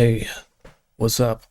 Hey, what's up?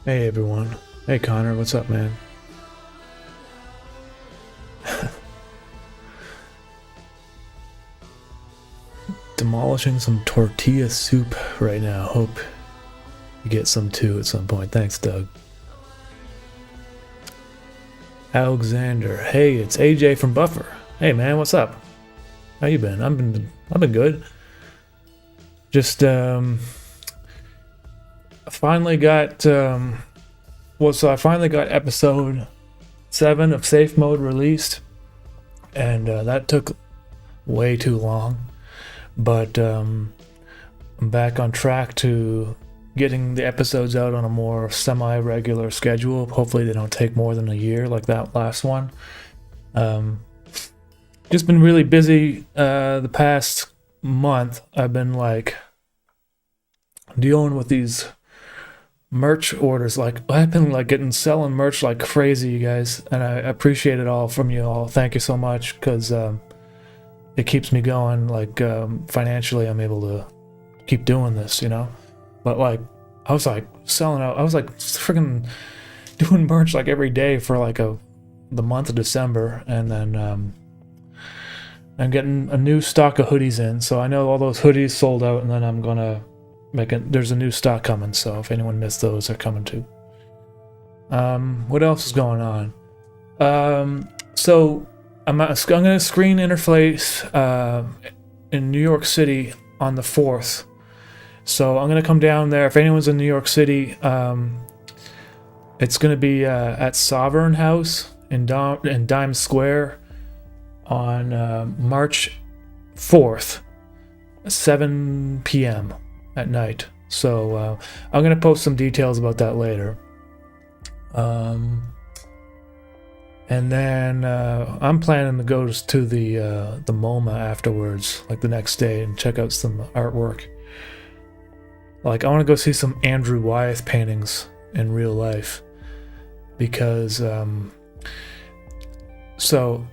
Hey everyone. Hey Connor, what's up, man? Demolishing some tortilla soup right now. Hope you get some too at some point. Thanks, Doug. Alexander. Hey, it's AJ from Buffer. Hey man, what's up? How you been? I've been good. Just finally got I finally got episode 7 of Safe Mode released, and that took way too long, but I'm back on track to getting the episodes out on a more semi-regular schedule. Hopefully they don't take more than a year like that last one. Just been really busy the past month. I've been like dealing with these merch orders. Like I've been like selling merch like crazy, you guys, and I appreciate it all from you all. Thank you so much, because it keeps me going. Like financially, I'm able to keep doing this, you know. But like I was like selling out. I was like freaking doing merch like every day for like the month of December, and then I'm getting a new stock of hoodies in. So I know all those hoodies sold out, and then I'm gonna there's a new stock coming, so if anyone missed those, they're coming too. What else is going on? So I'm gonna screen interface in New York City on the 4th. So I'm gonna come down there. If anyone's in New York City, it's gonna be at Sovereign House in Dime Square on March 4th, 7 p.m. at night. So I'm gonna post some details about that later. And then I'm planning to go to the MoMA afterwards, like the next day, and check out some artwork. Like I want to go see some Andrew Wyeth paintings in real life, because so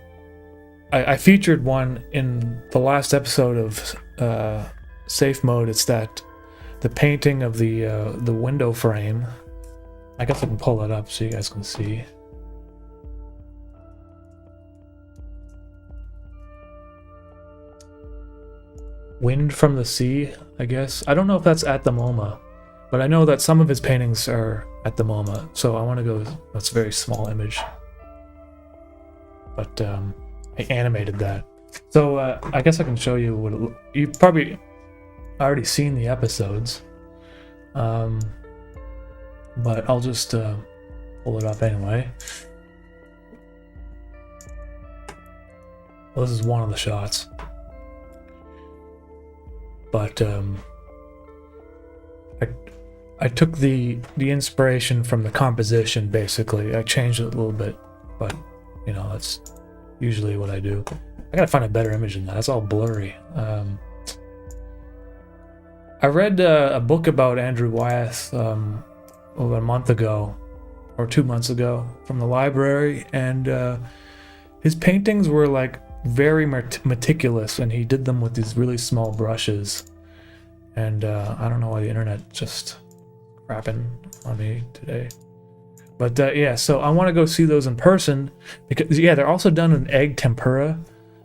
I featured one in the last episode of Safe Mode. It's the painting of the window frame. I guess I can pull it up so you guys can see. Wind from the Sea, I guess. I don't know if that's at the MoMA, but I know that some of his paintings are at the MoMA, so I want to go. That's a very small image, but I animated that. So I guess I can show you what you probably already seen the episodes, but I'll just pull it up anyway. Well, this is one of the shots, but I took the inspiration from the composition. Basically, I changed it a little bit, but you know, that's usually what I do. I gotta find a better image than that. It's all blurry. I read a book about Andrew Wyeth over a month ago or 2 months ago from the library, and his paintings were like very meticulous, and he did them with these really small brushes. And I don't know why the internet just crapping on me today, But yeah, so I want to go see those in person because yeah, they're also done in egg tempera,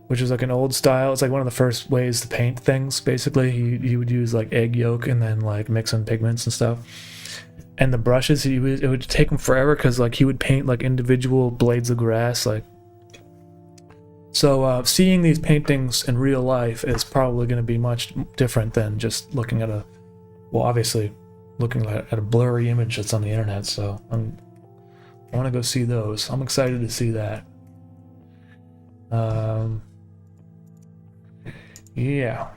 which is like an old style. It's like one of the first ways to paint things. Basically, you would use like egg yolk and then like mix in pigments and stuff. And the brushes, it would take him forever because like he would paint like individual blades of grass. Like, so seeing these paintings in real life is probably going to be much different than just looking at a, well, obviously looking at a blurry image that's on the internet. So I want to go see those. I'm excited to see that. Yeah.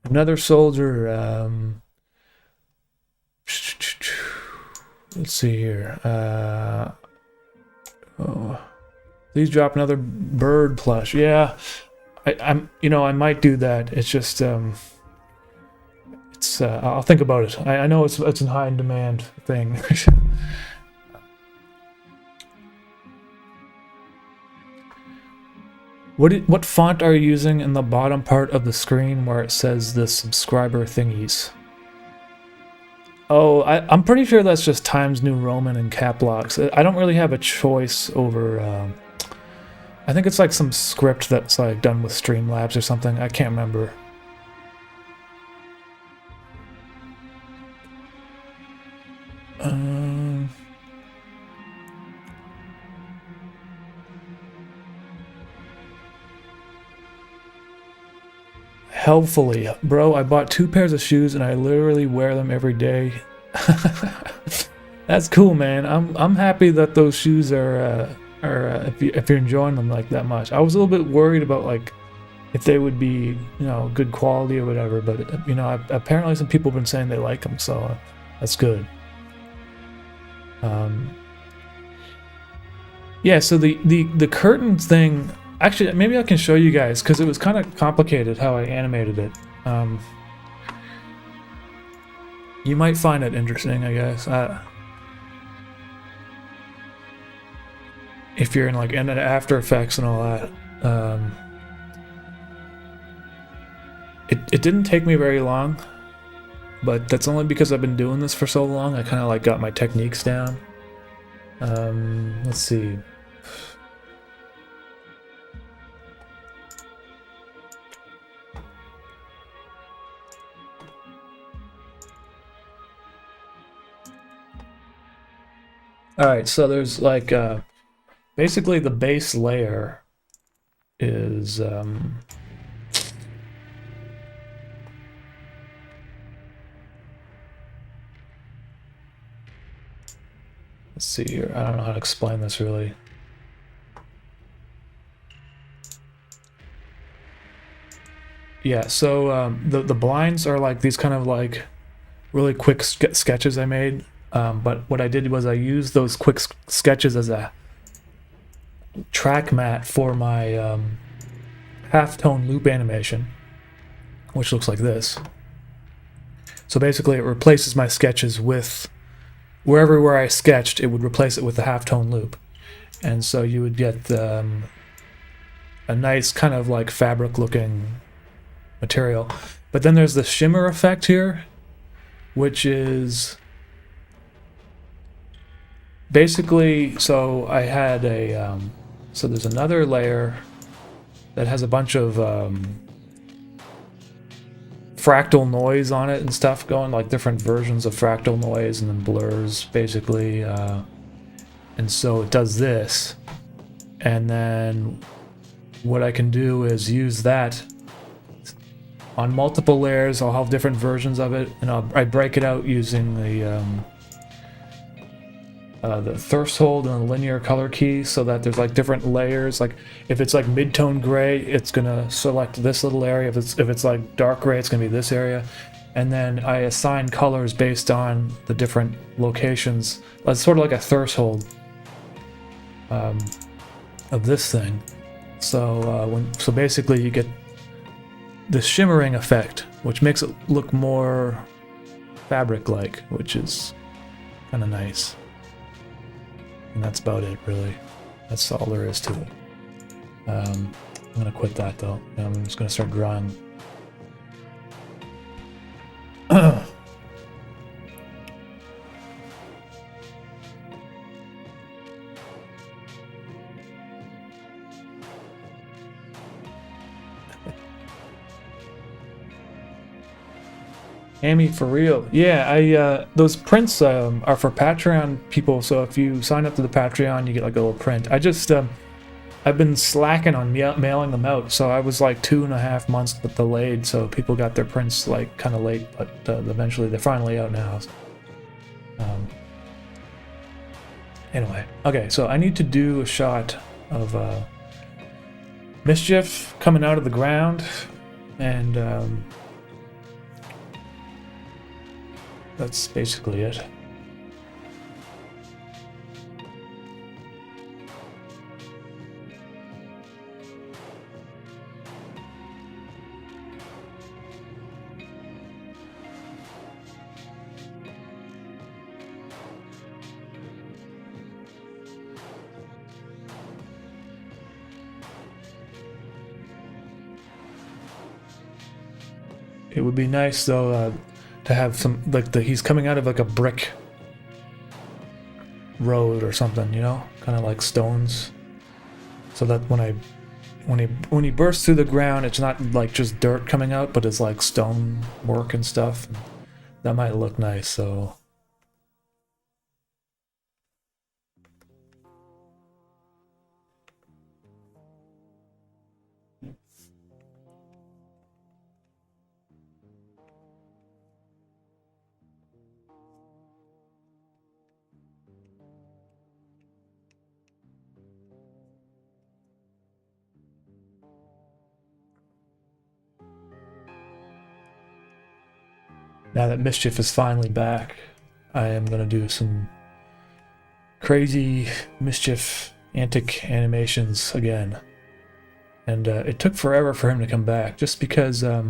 Another soldier. Let's see here. Oh, please drop another bird plush. Yeah, I'm. I might do that. It's just it's. I'll think about it. I know it's a high in demand thing. What font are you using in the bottom part of the screen where it says the subscriber thingies? Oh, I'm pretty sure that's just Times New Roman and cap locks. I don't really have a choice over. I think it's like some script that's like done with Streamlabs or something. I can't remember. Helpfully, bro, I bought 2 pairs of shoes and I literally wear them every day. That's cool, man. I'm happy that those shoes are if you're enjoying them like that much. I was a little bit worried about like if they would be good quality or whatever, but apparently some people have been saying they like them, so that's good. Yeah, so the curtain thing. Actually, maybe I can show you guys, because it was kind of complicated how I animated it. You might find it interesting, I guess. If you're in like After Effects and all that. It didn't take me very long, but that's only because I've been doing this for so long. I kind of like got my techniques down. Let's see. Alright, so there's like, basically the base layer is, let's see here, I don't know how to explain this really. Yeah, so the blinds are like these kind of like really quick sketches I made. But what I did was I used those quick sketches as a track mat for my halftone loop animation, which looks like this. So basically it replaces my sketches with, where I sketched, it would replace it with the halftone loop. And so you would get a nice kind of like fabric looking material. But then there's the shimmer effect here, which is basically, so I had a, so there's another layer that has a bunch of fractal noise on it and stuff going, like different versions of fractal noise and then blurs, basically. And so it does this. And then what I can do is use that on multiple layers. I'll have different versions of it, and I break it out using the threshold and the linear color key, so that there's like different layers. Like if it's like mid-tone gray, it's gonna select this little area. If it's like dark gray, it's gonna be this area. And then I assign colors based on the different locations. It's sort of like a threshold of this thing. So so basically you get the shimmering effect, which makes it look more fabric-like, which is kind of nice. And that's about it, really. That's all there is to it. I'm gonna quit that though. I'm just gonna start drawing. Amy, for real. Yeah, those prints are for Patreon people, so if you sign up to the Patreon, you get like a little print. I've been slacking on mailing them out, so I was like 2.5 months delayed, so people got their prints like kind of late, but eventually they're finally out now. So. Anyway, okay, so I need to do a shot of Mischief coming out of the ground, and that's basically it. It would be nice though to have some like he's coming out of like a brick road or something, you know, kind of like stones, so that when he bursts through the ground, it's not like just dirt coming out, but it's like stone work and stuff. That might look nice. So. Now that Mischief is finally back, I am going to do some crazy Mischief antic animations again. And it took forever for him to come back, just because I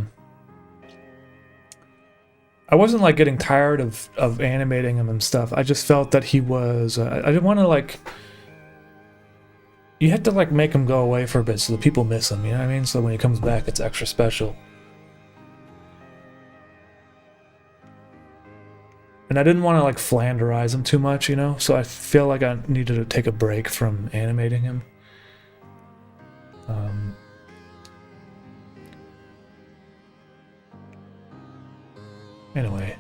wasn't like getting tired of animating him and stuff. I just felt that he was... I didn't want to like... You have to like make him go away for a bit so that people miss him, you know what I mean? So when he comes back, it's extra special. And I didn't want to like flanderize him too much, you know? So I feel like I needed to take a break from animating him. Anyway.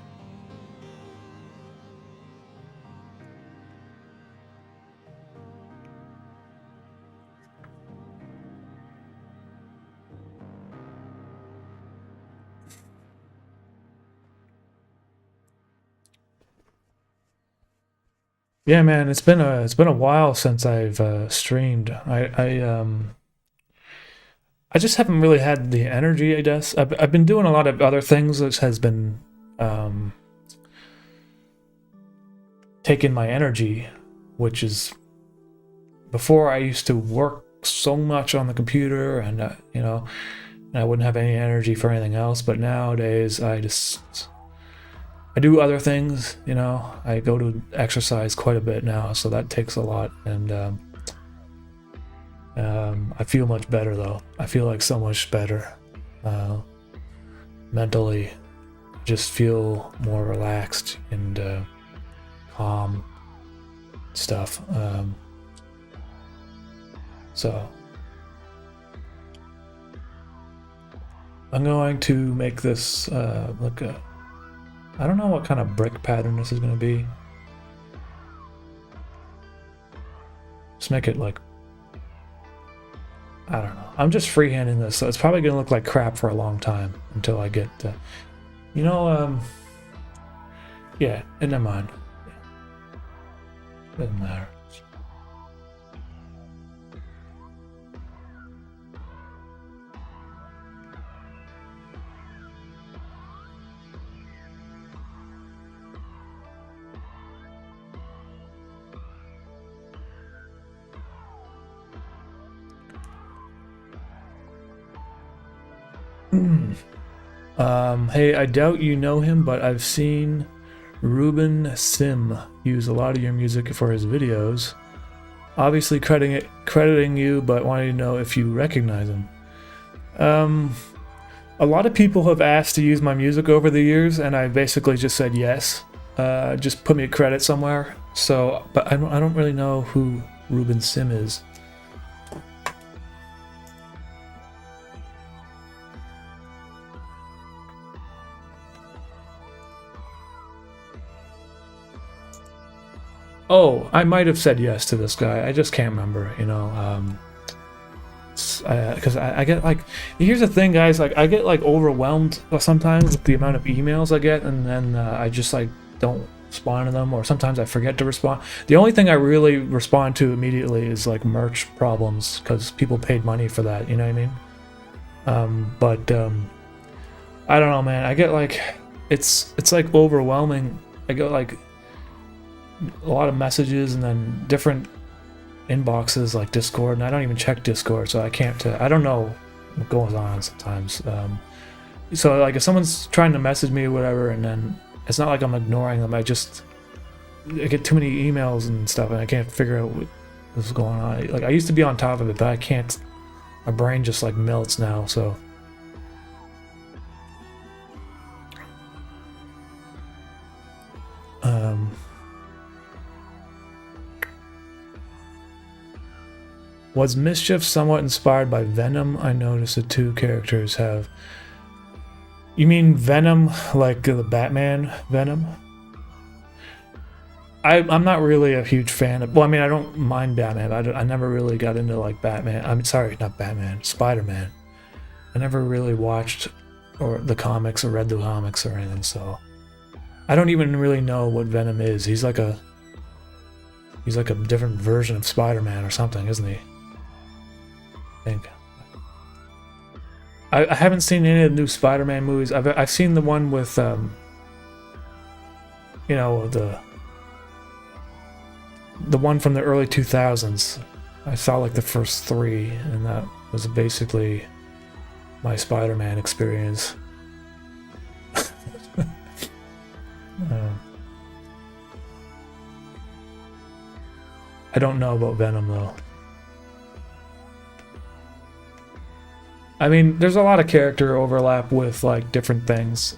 Yeah, man, it's been a while since I've streamed. I just haven't really had the energy, I guess. I've been doing a lot of other things which has been taking my energy, which is... Before I used to work so much on the computer, and you know, and I wouldn't have any energy for anything else, but nowadays I do other things, you know. I go to exercise quite a bit now, so that takes a lot, and I feel much better though. I feel like so much better mentally. Just feel more relaxed and calm stuff. So I'm going to make this look a... I don't know what kind of brick pattern this is going to be. Just make it like... I don't know. I'm just freehanding this, so it's probably going to look like crap for a long time until I get... you know, yeah, never mind. Doesn't matter. Hey, I doubt you know him, but I've seen Ruben Sim use a lot of your music for his videos. Obviously crediting you, but wanting to know if you recognize him. A lot of people have asked to use my music over the years, and I basically just said yes. Just put me a credit somewhere. So, but I don't really know who Ruben Sim is. Oh, I might have said yes to this guy. I just can't remember, you know. Because I get like, here's the thing, guys. Like, I get like overwhelmed sometimes with the amount of emails I get, and then I just like don't respond to them, or sometimes I forget to respond. The only thing I really respond to immediately is like merch problems, because people paid money for that. You know what I mean? But I don't know, man. I get like, it's like overwhelming. I get like a lot of messages, and then different inboxes like Discord, and I don't even check Discord, so I can't. I don't know what goes on sometimes. So like if someone's trying to message me or whatever, and then it's not like I'm ignoring them. I get too many emails and stuff, and I can't figure out what's going on. Like I used to be on top of it, but I can't. My brain just like melts now. So. Was Mischief somewhat inspired by Venom? I noticed the two characters have... You mean Venom, like the Batman Venom? I'm not really a huge fan of... Well, I mean, I don't mind Batman. I never really got into, like, Batman. I'm sorry, not Batman. Spider-Man. I never really watched or the comics or read the comics or anything, so... I don't even really know what Venom is. He's like a different version of Spider-Man or something, isn't he? I think. I haven't seen any of the new Spider-Man movies. I've seen the one with you know, the one from the early 2000s. I saw like the first 3, and that was basically my Spider-Man experience. I don't know about Venom though. I mean, there's a lot of character overlap with like different things.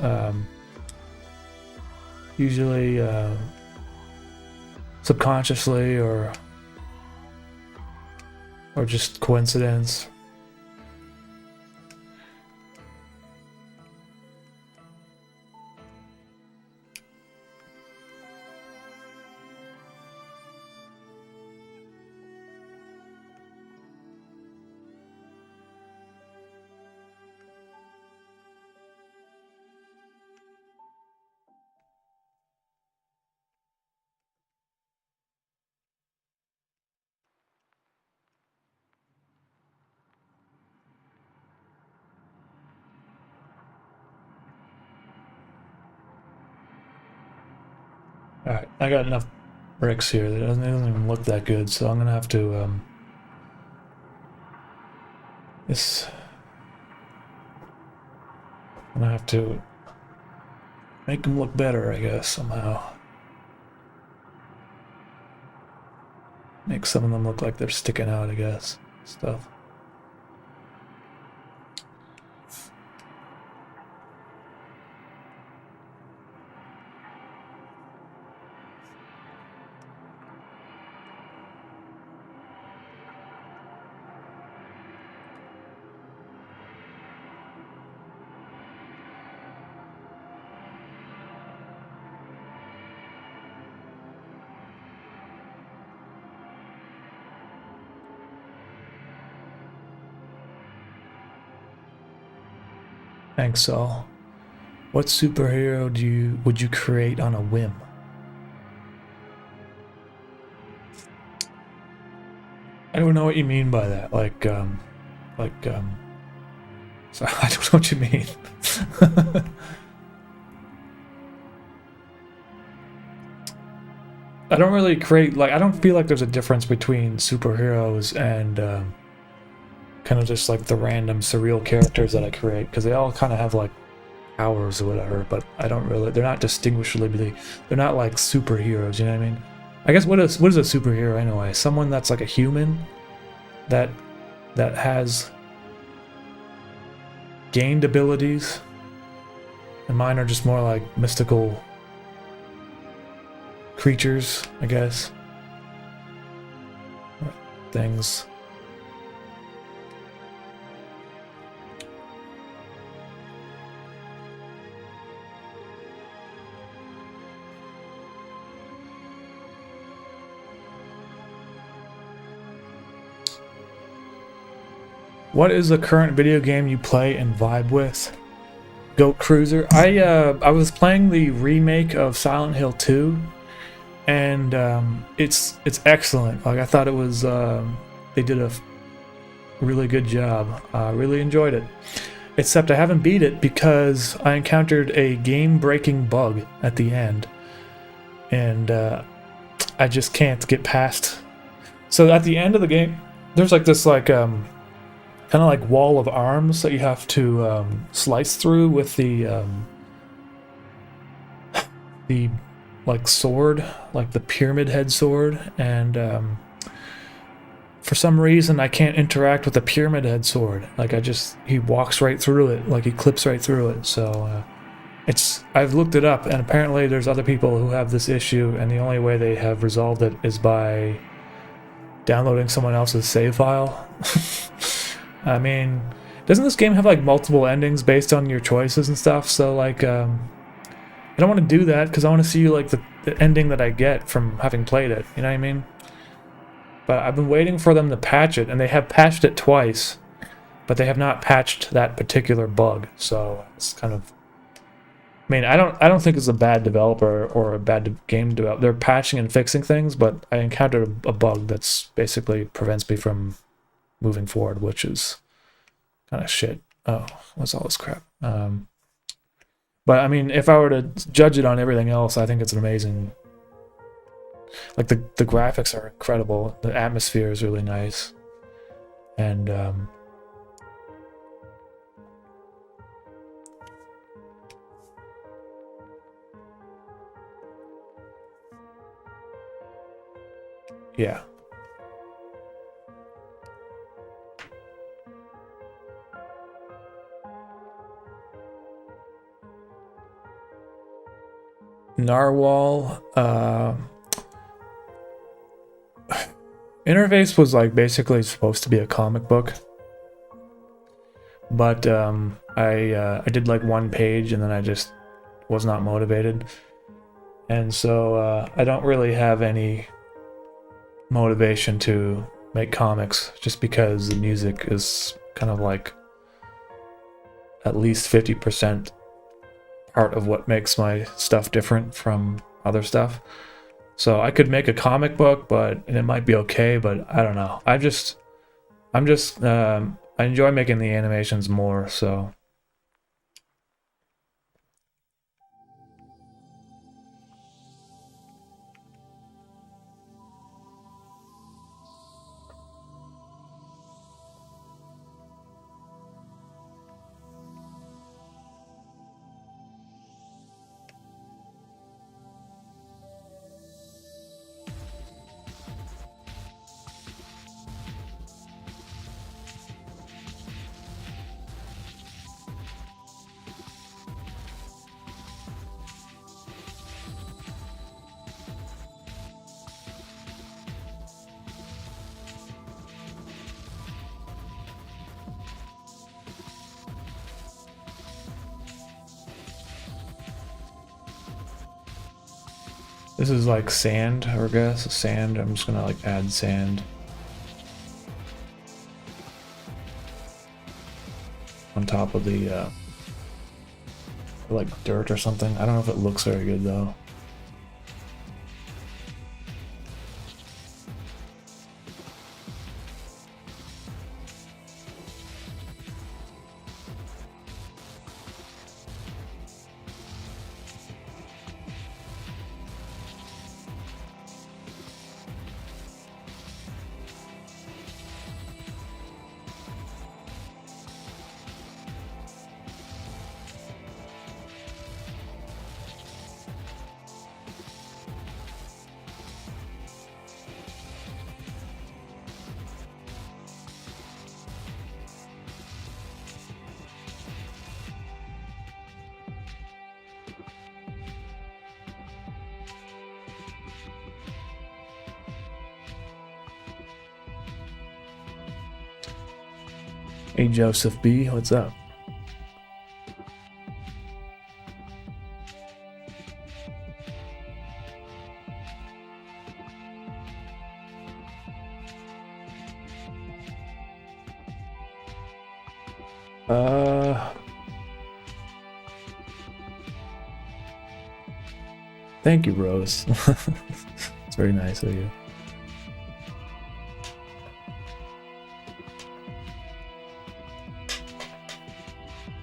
Usually subconsciously or just coincidence. Alright, I got enough bricks here. It doesn't even look that good, so I'm gonna have to I'm gonna have to make them look better, I guess, somehow. Make some of them look like they're sticking out, I guess. Stuff. Thanks, Saul. What superhero would you create on a whim? I don't know what you mean by that. So I don't know what you mean. I don't really create, like, I don't feel like there's a difference between superheroes and kind of just like the random surreal characters that I create, because they all kind of have like powers or whatever, but I don't really, they're not distinguishably, they're not like superheroes, you know what I mean? I guess what is a superhero anyway? Someone that's like a human that has gained abilities, and mine are just more like mystical creatures, I guess. Things. What is the current video game you play and vibe with? Goat Cruiser. I was playing the remake of Silent Hill 2, and it's excellent. Like I thought it was, they did a really good job. I really enjoyed it. Except I haven't beat it because I encountered a game-breaking bug at the end, and I just can't get past. So at the end of the game, there's like this kind of like wall of arms that you have to slice through with the like sword, like the pyramid head sword, and for some reason I can't interact with the pyramid head sword. Like he walks right through it, like he clips right through it. So I've looked it up, and apparently there's other people who have this issue, and the only way they have resolved it is by downloading someone else's save file. I mean, doesn't this game have like multiple endings based on your choices and stuff? So like, I don't want to do that because I want to see like the ending that I get from having played it. You know what I mean? But I've been waiting for them to patch it, and they have patched it twice, but they have not patched that particular bug. So it's kind of, I mean, I don't think it's a bad developer or a bad game developer. They're patching and fixing things, but I encountered a bug that's basically prevents me from moving forward, which is kind of shit. Oh, what's all this crap? But I mean, if I were to judge it on everything else, I think it's an amazing. Like the graphics are incredible. The atmosphere is really nice, and yeah. Narwhal interface was like basically supposed to be a comic book, but I did like one page and then I just was not motivated, and so I don't really have any motivation to make comics just because the music is kind of like at least 50% part of what makes my stuff different from other stuff. So I could make a comic book, and it might be okay, but I don't know. I enjoy making the animations more, so. This is like sand, I guess. Sand. I'm just gonna like add sand on top of the like dirt or something. I don't know if it looks very good though. Hey Joseph B, what's up? Thank you, Rose. It's very nice of you.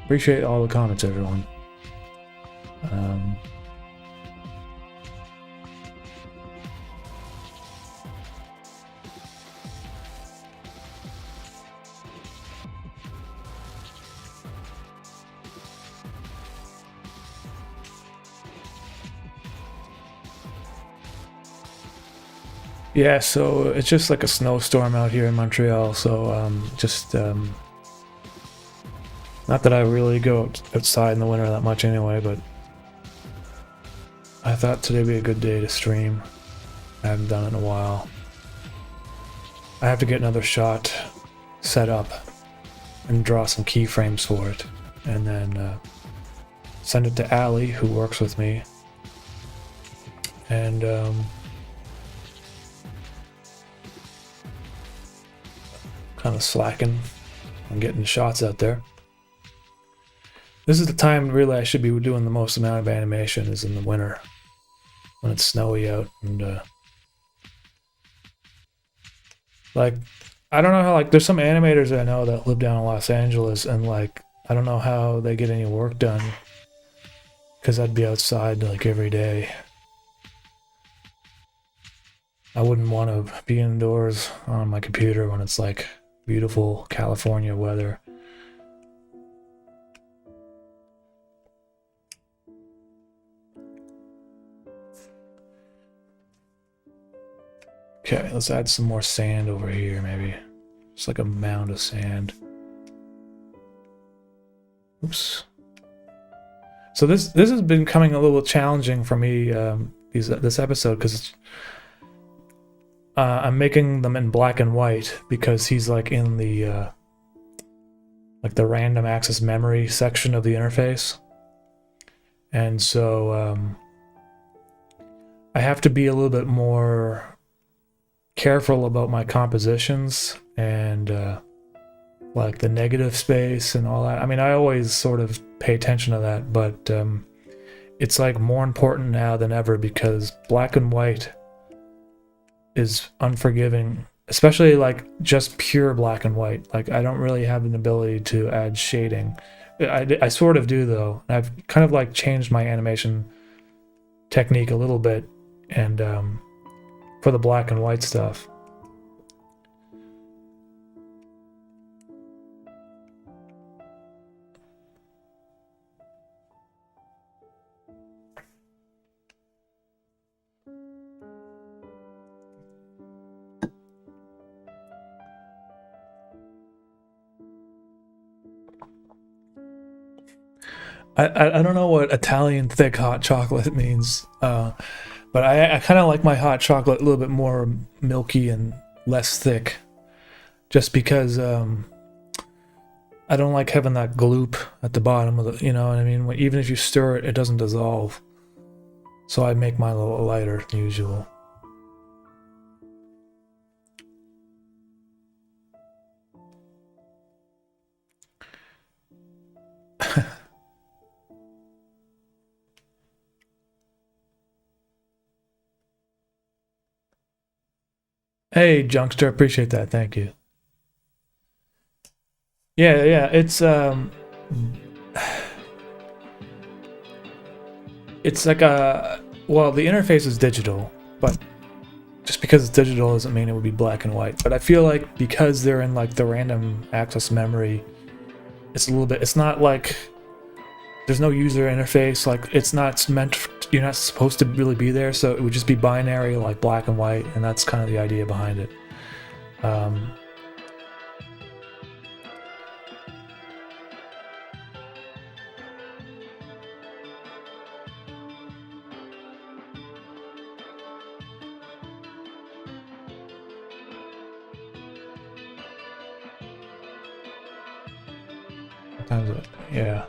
Appreciate all the comments, everyone. Yeah, so it's just like a snowstorm out here in Montreal, so not that I really go outside in the winter that much anyway, but I thought today would be a good day to stream. I haven't done it in a while. I have to get another shot set up and draw some keyframes for it, and then send it to Allie, who works with me, and kind of slacking on getting the shots out there. This is the time really I should be doing the most amount of animation, is in the winter when it's snowy out, and like, I don't know how, like, there's some animators I know that live down in Los Angeles, and like, I don't know how they get any work done, because I'd be outside like every day. I wouldn't want to be indoors on my computer when it's like beautiful California weather. Okay, let's add some more sand over here, maybe. Just like a mound of sand. Oops. So this has been coming a little challenging for me, this episode, because I'm making them in black and white because he's like in the random access memory section of the interface, and so I have to be a little bit more careful about my compositions and like the negative space and all that. I mean, I always sort of pay attention to that, but it's like more important now than ever, because black and white is unforgiving, especially like just pure black and white. Like, I don't really have an ability to add shading. I sort of do though. I've kind of like changed my animation technique a little bit, and for the black and white stuff. I don't know what Italian thick hot chocolate means, but I kind of like my hot chocolate a little bit more milky and less thick, just because I don't like having that gloop at the bottom of the, you know what I mean? Even if you stir it, it doesn't dissolve. So I make mine a little lighter than usual. Hey, Junkster, appreciate that. Thank you. Yeah, it's it's like well, the interface is digital, but just because it's digital doesn't mean it would be black and white. But I feel like because they're in like the random access memory, it's a little bit, it's not like there's no user interface, like it's not meant, you're not supposed to really be there, so it would just be binary, like black and white, and that's kind of the idea behind it. Sometimes, yeah.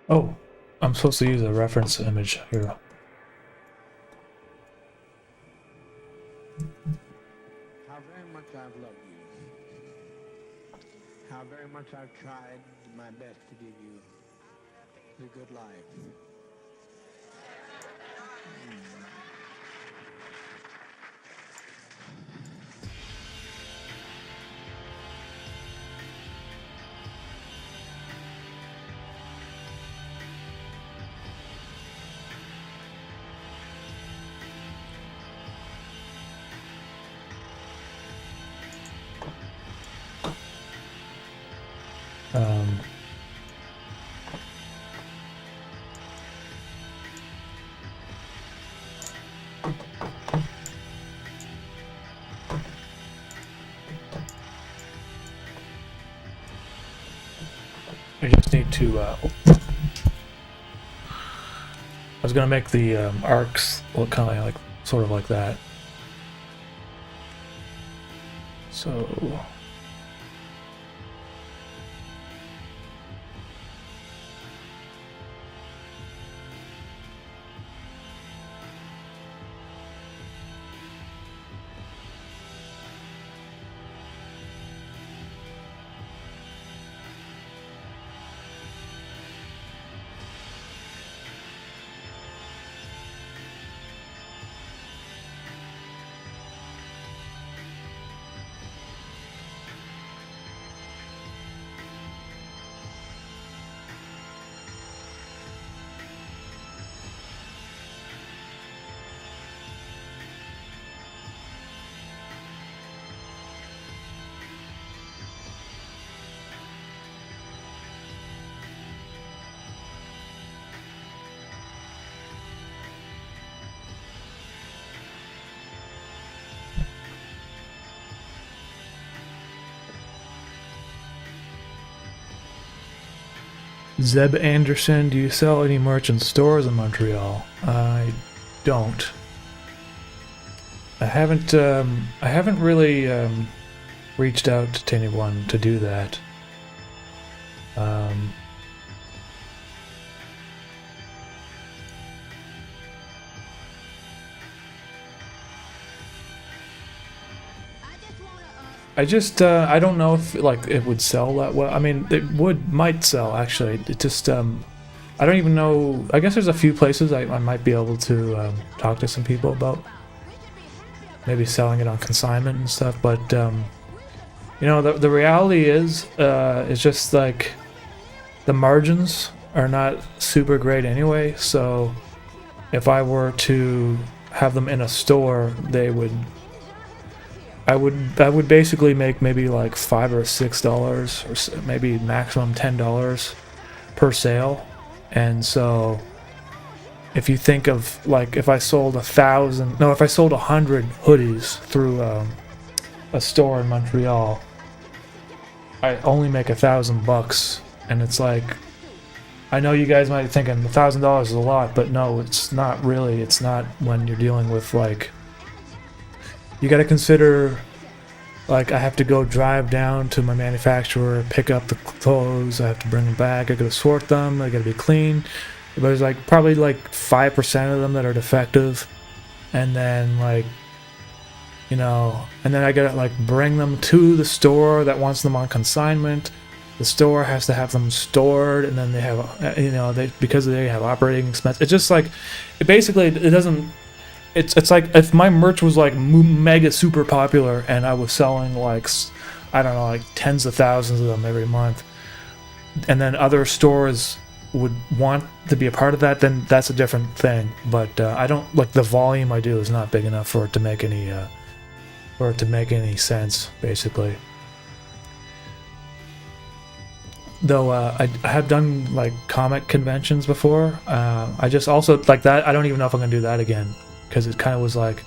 Oh, I'm supposed to use a reference image here. How very much I've loved you. How very much I've tried my best to give you the good life. I just need to. I was gonna make the arcs look kind of like, sort of like that. So. Zeb Anderson, do you sell any merch in stores in Montreal? I don't. I haven't really reached out to anyone to do that. I don't know if like it would sell that well. I mean, it might sell actually. It just I don't even know. I guess there's a few places I might be able to talk to some people about maybe selling it on consignment and stuff. But you know, the reality is it's just like the margins are not super great anyway. So if I were to have them in a store, they would. I would basically make maybe like $5 or $6 or maybe maximum $10 per sale, and so if you think of like if I sold 1,000, no, if I sold 100 hoodies through a store in Montreal, I only make $1,000, and it's like I know you guys might be thinking $1,000 is a lot, but no, it's not really. It's not when you're dealing with like. You got to consider, like, I have to go drive down to my manufacturer, pick up the clothes, I have to bring them back, I got to sort them, I got to be clean. There's like probably like 5% of them that are defective, and then like, you know, and then I got to like bring them to the store that wants them on consignment. The store has to have them stored, and then they have, you know, because they have operating expense. It's just like, it doesn't. It's like if my merch was like mega super popular and I was selling like, I don't know, like tens of thousands of them every month, and then other stores would want to be a part of that, then that's a different thing. But I don't like the volume I do is not big enough for it to make any sense, basically. Though I have done like comic conventions before. I just also like that. I don't even know if I'm gonna do that again. Because it kind of was like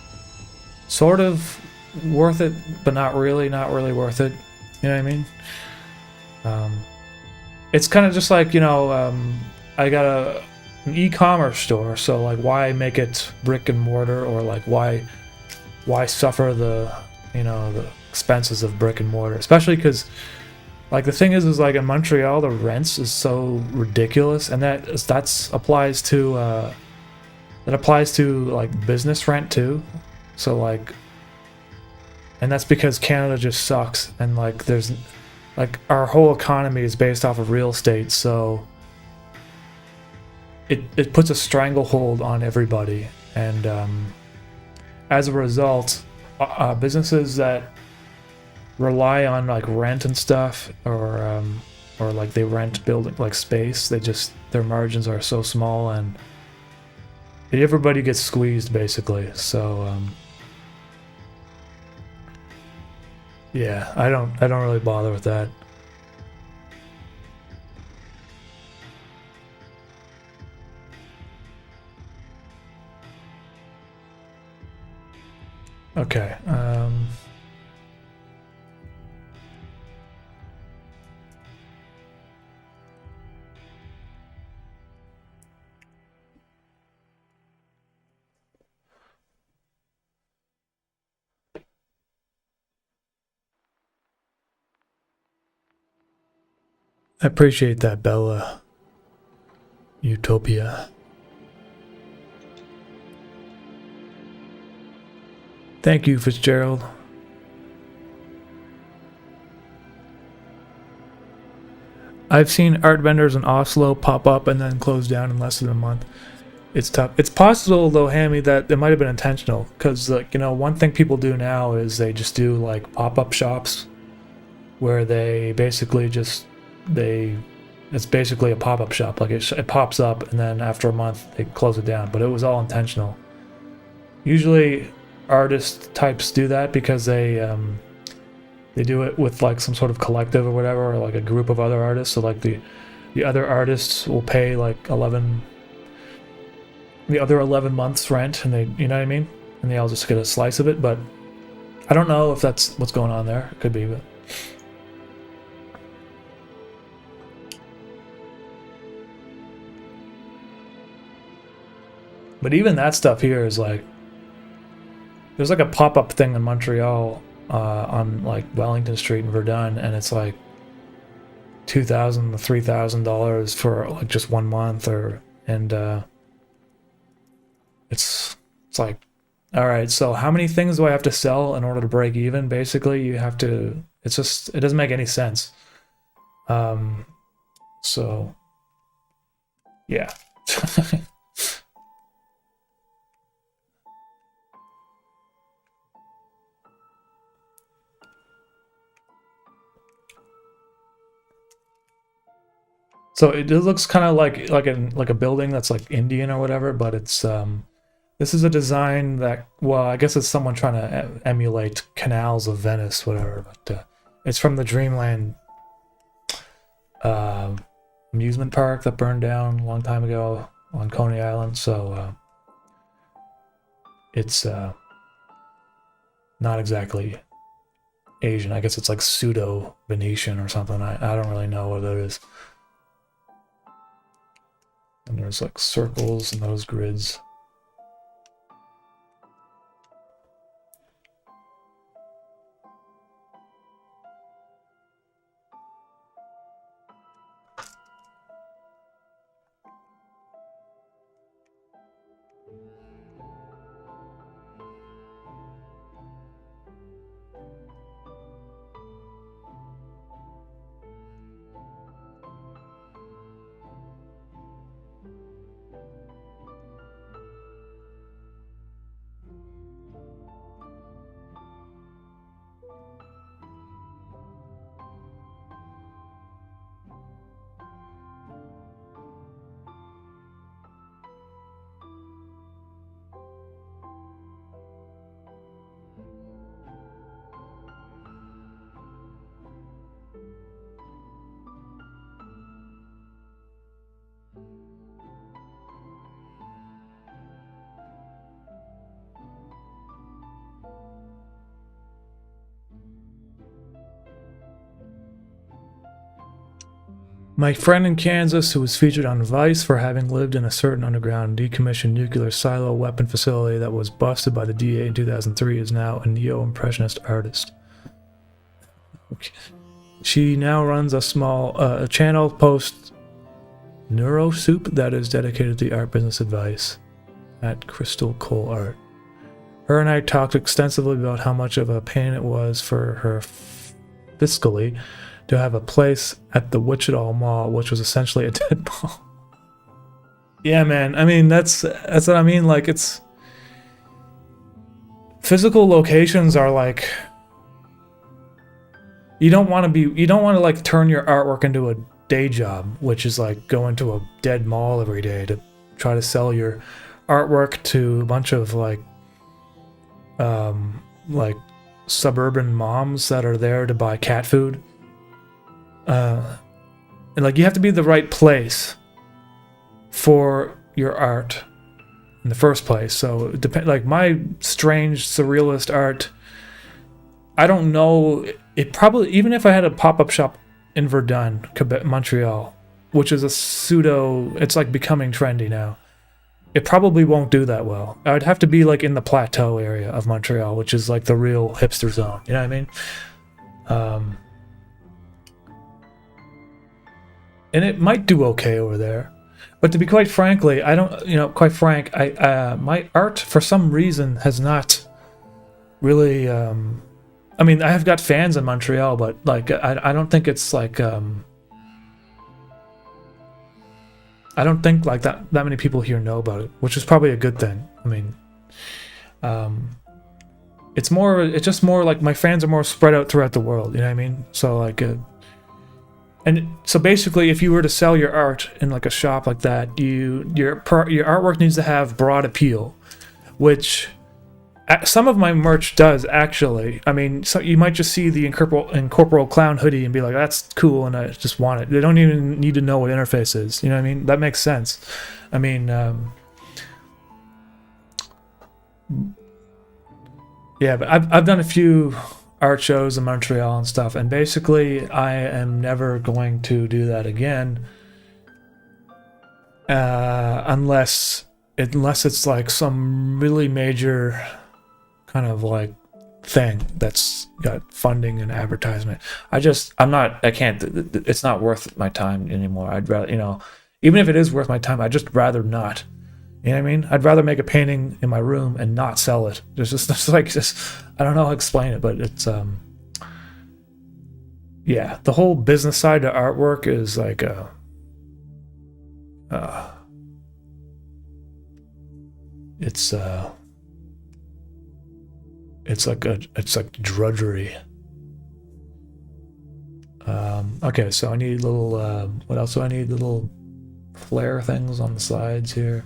sort of worth it, but not really worth it. You know what I mean? It's kind of just like, you know, I got an e-commerce store, so like why make it brick and mortar, or like why suffer the, you know, the expenses of brick and mortar, especially because Like the thing is like in Montreal, the rents is so ridiculous, and that's applies to that applies to like business rent too. So like, and that's because Canada just sucks, and like there's like our whole economy is based off of real estate, so it puts a stranglehold on everybody, and as a result, businesses that rely on like rent and stuff, or like they rent building like space, their margins are so small, and everybody gets squeezed basically. So yeah, I don't really bother with that. Okay. I appreciate that, Bella. Utopia. Thank you, Fitzgerald. I've seen art vendors in Oslo pop up and then close down in less than a month. It's tough. It's possible though, Hammy, that it might have been intentional, because like, you know, one thing people do now is they just do like pop-up shops where they basically just it's basically a pop-up shop. Like it pops up and then after a month they close it down, but it was all intentional. Usually artist types do that because they do it with like some sort of collective or whatever, or like a group of other artists. So like the other artists will pay like the other 11 months rent, and they, you know what I mean, and they all just get a slice of it. But I don't know if that's what's going on there. It could be, but even that stuff here is like, there's like a pop-up thing in Montreal on like Wellington Street in Verdun, and it's like $2,000 to $3,000 for like just 1 month, and it's like, all right, so how many things do I have to sell in order to break even? Basically, you have to. It's just, it doesn't make any sense. So yeah. So it looks kind of like a building that's like Indian or whatever, but it's this is a design that, well, I guess it's someone trying to emulate canals of Venice, whatever. But it's from the Dreamland amusement park that burned down a long time ago on Coney Island. So it's not exactly Asian. I guess it's like pseudo Venetian or something. I don't really know what it is. And there's like circles and those grids. My friend in Kansas, who was featured on Vice for having lived in a certain underground decommissioned nuclear silo weapon facility that was busted by the DA in 2003, is now a neo-impressionist artist. Okay. She now runs a small channel post Neuro Soup that is dedicated to art business advice at Crystal Cole Art. Her and I talked extensively about how much of a pain it was for her fiscally to have a place at the Wichita Mall, which was essentially a dead mall. Yeah, man. I mean, that's what I mean. Like, it's physical locations are like, you don't want to like turn your artwork into a day job, which is like going to a dead mall every day to try to sell your artwork to a bunch of like suburban moms that are there to buy cat food. And like, you have to be the right place for your art in the first place. So like my strange surrealist art, I don't know, it probably, even if I had a pop-up shop in Verdun, Quebec, Montreal, which is a pseudo, it's like becoming trendy now, it probably won't do that well. I'd have to be like in the plateau area of Montreal, which is like the real hipster zone, you know what I mean? And it might do okay over there. But to be quite frankly, I don't, quite frank, my art for some reason has not really, I mean, I have got fans in Montreal, but like, I don't think it's like, I don't think like that many people here know about it, which is probably a good thing. I mean, it's just more like my fans are more spread out throughout the world, you know what I mean? So like, and so basically, if you were to sell your art in like a shop like that, your artwork needs to have broad appeal, which some of my merch does actually. I mean, so you might just see the incorporeal clown hoodie and be like, "That's cool," and I just want it. They don't even need to know what interface is. You know what I mean? That makes sense. I mean, yeah, but I've done a few art shows in Montreal and stuff, and basically I am never going to do that again, unless it's like some really major kind of like thing that's got funding and advertisement. I can't, it's not worth my time anymore. I'd rather, even if it is worth my time, I'd just rather not. You know what I mean? I'd rather make a painting in my room and not sell it. Just I don't know how to explain it, but it's yeah, the whole business side of artwork is like it's like drudgery. Okay, so I need little what else do I need? Little flare things on the sides here.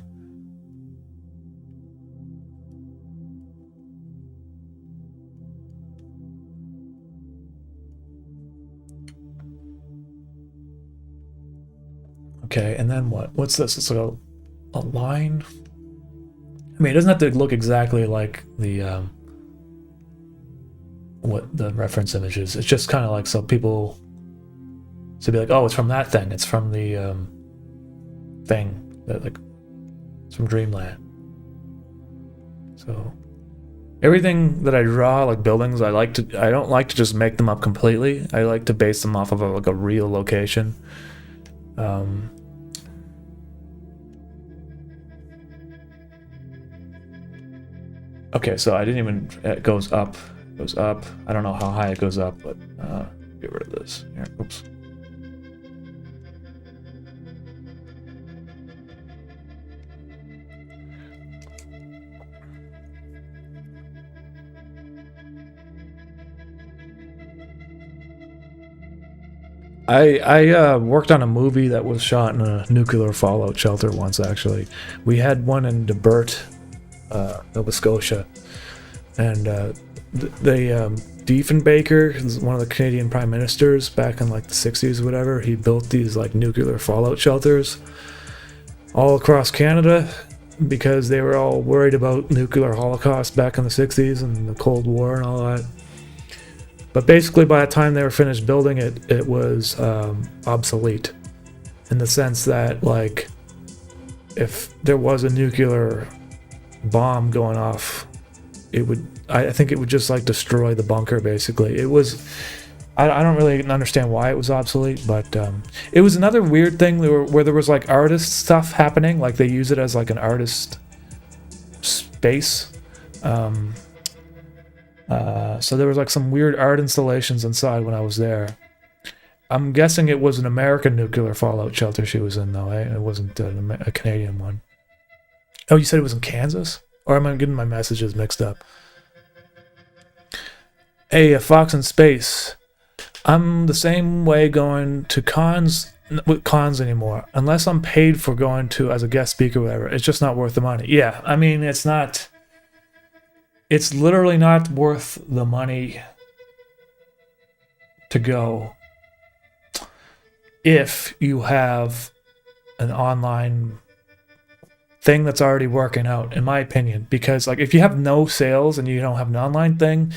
Okay, and then what? What's this? It's like a line? I mean, it doesn't have to look exactly like the what the reference image is. It's just kind of like so people to be like, oh, it's from that thing. It's from the thing that like it's from Dreamland. So everything that I draw, like buildings, I don't like to just make them up completely. I like to base them off of like a real location. Okay, so I didn't even, it goes up. I don't know how high it goes up, but get rid of this. Here, oops. I worked on a movie that was shot in a nuclear fallout shelter once, actually. We had one in DeBert, Nova Scotia, and Diefenbaker is one of the Canadian prime ministers back in like the 60s or whatever. He built these like nuclear fallout shelters all across Canada because they were all worried about nuclear holocaust back in the 60s and the Cold War and all that. But basically by the time they were finished building it, it was obsolete in the sense that like if there was a nuclear bomb going off, I think it would just like destroy the bunker. Basically, it was I don't really understand why it was obsolete, but it was another weird thing where there was like artist stuff happening. Like they use it as like an artist space. So there was like some weird art installations inside when I was there. I'm guessing it was an American nuclear fallout shelter she was in, though. Eh? It wasn't a Canadian one. Oh, you said it was in Kansas? Or am I getting my messages mixed up? Hey, Fox in Space. I'm the same way going to cons anymore. Unless I'm paid for going to as a guest speaker or whatever. It's just not worth the money. Yeah, I mean, it's not... It's literally not worth the money to go if you have an online thing that's already working out, in my opinion. Because like if you have no sales and you don't have an online thing,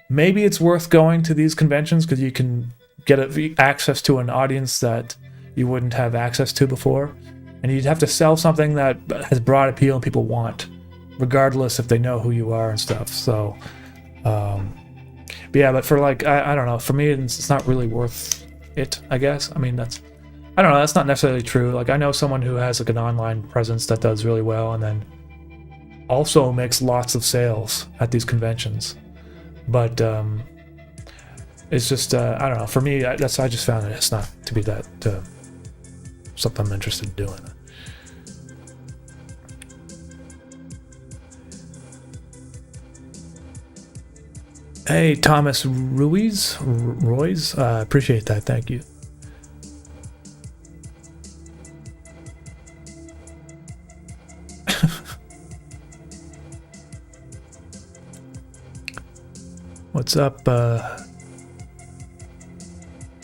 maybe it's worth going to these conventions because you can get access to an audience that you wouldn't have access to before. And you'd have to sell something that has broad appeal and people want, regardless if they know who you are and stuff. So, but yeah, but for like, I don't know, for me, it's not really worth it, I guess. I mean, I don't know, that's not necessarily true. Like, I know someone who has like an online presence that does really well and then also makes lots of sales at these conventions. But it's just, I don't know, for me, I just found that it's not to be that something I'm interested in doing. Hey, Thomas Royce, appreciate that, thank you. What's up,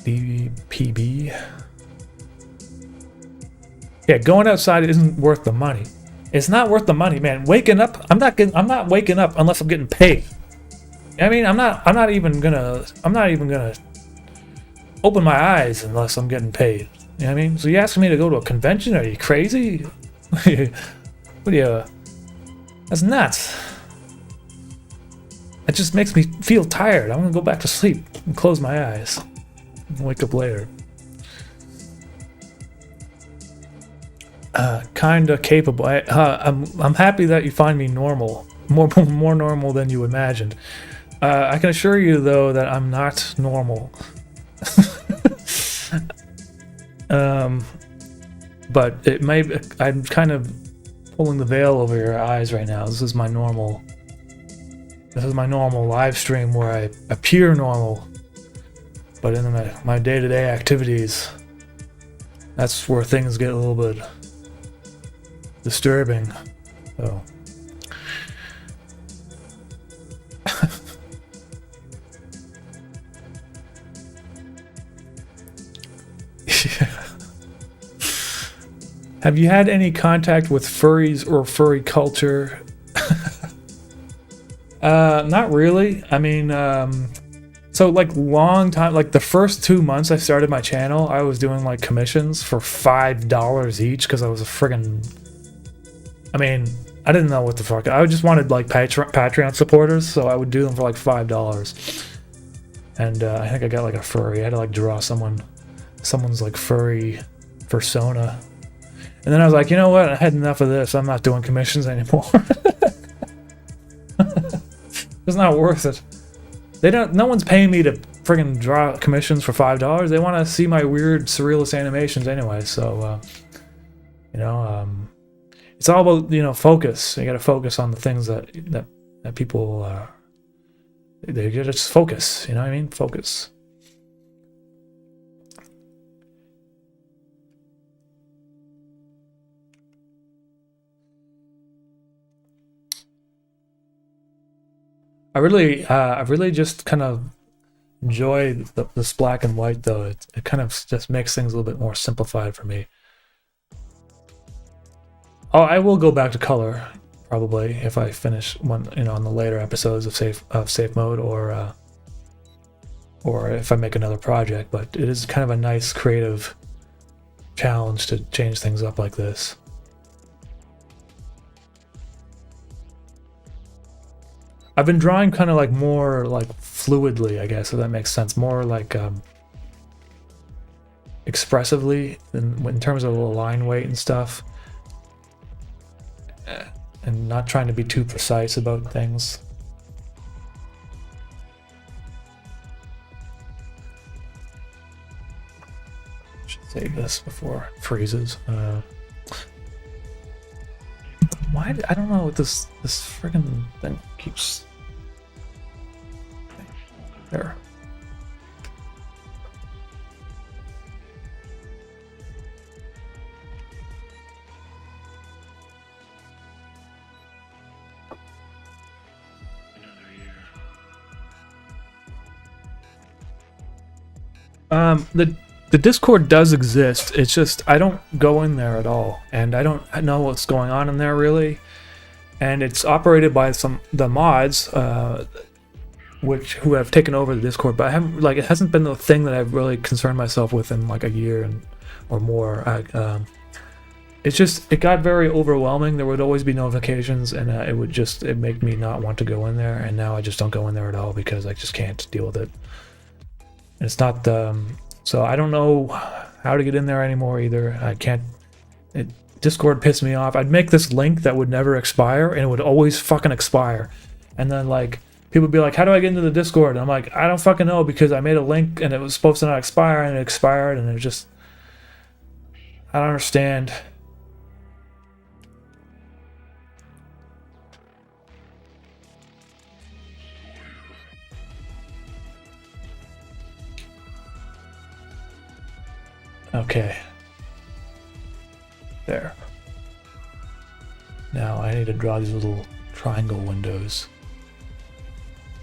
BPB? Yeah, going outside isn't worth the money. It's not worth the money, man. Waking up, I'm not waking up unless I'm getting paid. I mean, I'm not even gonna open my eyes unless I'm getting paid. You know what I mean? So you asking me to go to a convention? Are you crazy? What are you? That's nuts. It just makes me feel tired. I'm gonna go back to sleep and close my eyes and wake up later. Kinda capable. I'm happy that you find me normal, more normal than you imagined. I can assure you, though, that I'm not normal. But it may. I'm kind of pulling the veil over your eyes right now. This is my normal live stream where I appear normal, but in my day-to-day activities, that's where things get a little bit disturbing. So. Have you had any contact with furries or furry culture? Not really. I mean, so like long time, like the first 2 months I started my channel, I was doing like commissions for $5 each because I was a friggin'. I mean, I didn't know what the fuck. I just wanted like Patreon supporters, so I would do them for like $5. And I think I got like a furry. I had to like draw someone's like furry persona. And then I was like, you know what? I had enough of this. I'm not doing commissions anymore. It's not worth it. No one's paying me to friggin' draw commissions for $5. They want to see my weird surrealist animations anyway. So, it's all about, focus. You got to focus on the things that people, they just focus. You know what I mean? Focus. I really just kind of enjoy this black and white, though. It kind of just makes things a little bit more simplified for me. Oh, I will go back to color probably if I finish one, on the later episodes of safe mode, or if I make another project. But it is kind of a nice creative challenge to change things up like this. I've been drawing kind of like more like fluidly, I guess, if that makes sense. More like expressively in terms of the line weight and stuff. And not trying to be too precise about things. Should save this before it freezes. Why? I don't know what this friggin' thing keeps. There. The Discord does exist. It's just I don't go in there at all, and I don't know what's going on in there really. And it's operated by the mods, who have taken over the Discord. But I haven't it hasn't been the thing that I've really concerned myself with in like a year or more. It got very overwhelming. There would always be notifications, and it make me not want to go in there. And now I just don't go in there at all because I just can't deal with it. It's not so I don't know how to get in there anymore either. I can't. Discord pissed me off. I'd make this link that would never expire, and it would always fucking expire. And then like people would be like, "How do I get into the Discord?" And I'm like, "I don't fucking know because I made a link and it was supposed to not expire, and it expired, and it just I don't understand." Okay. There. Now I need to draw these little triangle windows.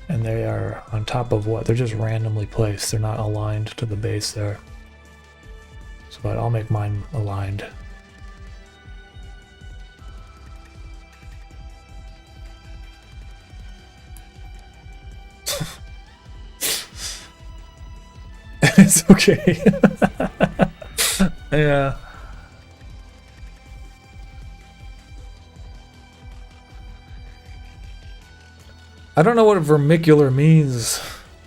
And they are on top of what? They're just randomly placed. They're not aligned to the base there. But I'll make mine aligned. It's okay. Yeah. I don't know what vermicular means.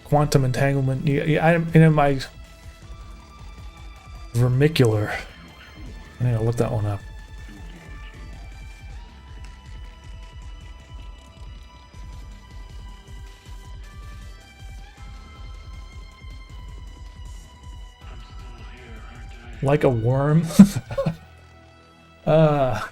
Quantum entanglement. My vermicular. I need to look that one up. Like a worm? Yeah.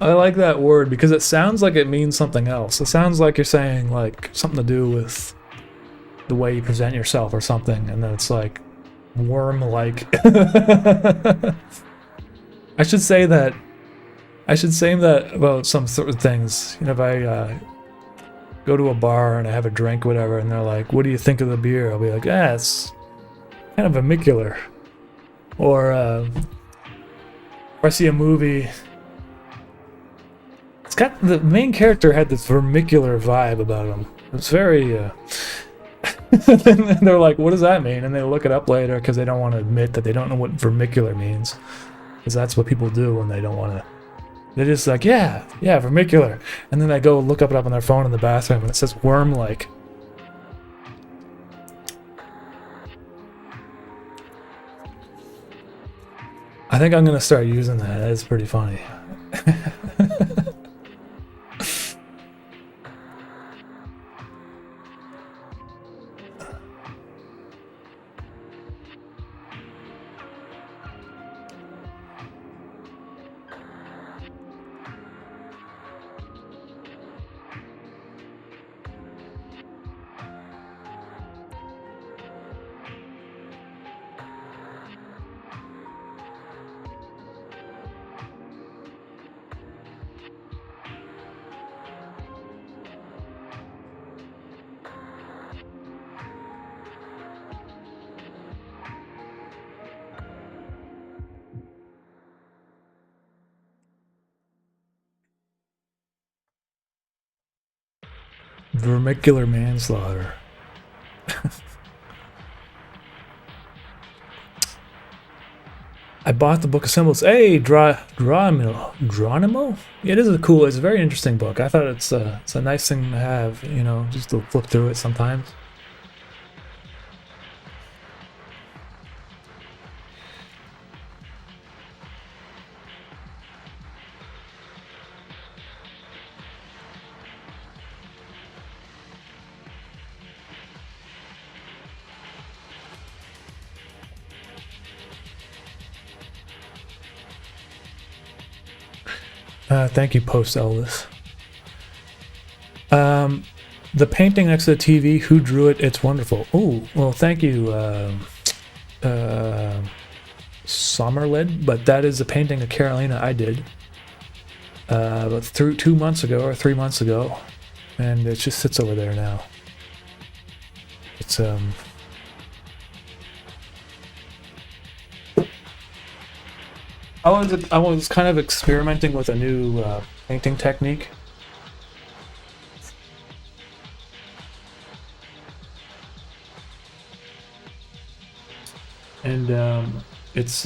I like that word because it sounds like it means something else. It sounds like you're saying like something to do with the way you present yourself or something, and then it's like worm-like. I should say that about some sort of things. You know, if I go to a bar and I have a drink, whatever, and they're like, "What do you think of the beer?" I'll be like, it's kind of vermicular. Or if I see a movie, it's got the main character had this vermicular vibe about him. It's very. And they're like, "What does that mean?" And they look it up later because they don't want to admit that they don't know what vermicular means, because that's what people do when they don't want to. They're just like, yeah, vermicular. And then they go look it up on their phone in the bathroom and it says worm-like. I think I'm going to start using that. That is pretty funny. Vermicular manslaughter. I bought the book of symbols. Hey, Dronimo? It is it's a very interesting book. I thought it's a nice thing to have, you know, just to flip through it sometimes. Thank you, Post Elvis. The painting next to the TV, who drew it? It's wonderful. Oh, well, thank you, Sommerlid, but that is a painting of Carolina I did about 2 months ago or 3 months ago, and it just sits over there now. It's I was kind of experimenting with a new painting technique. And it's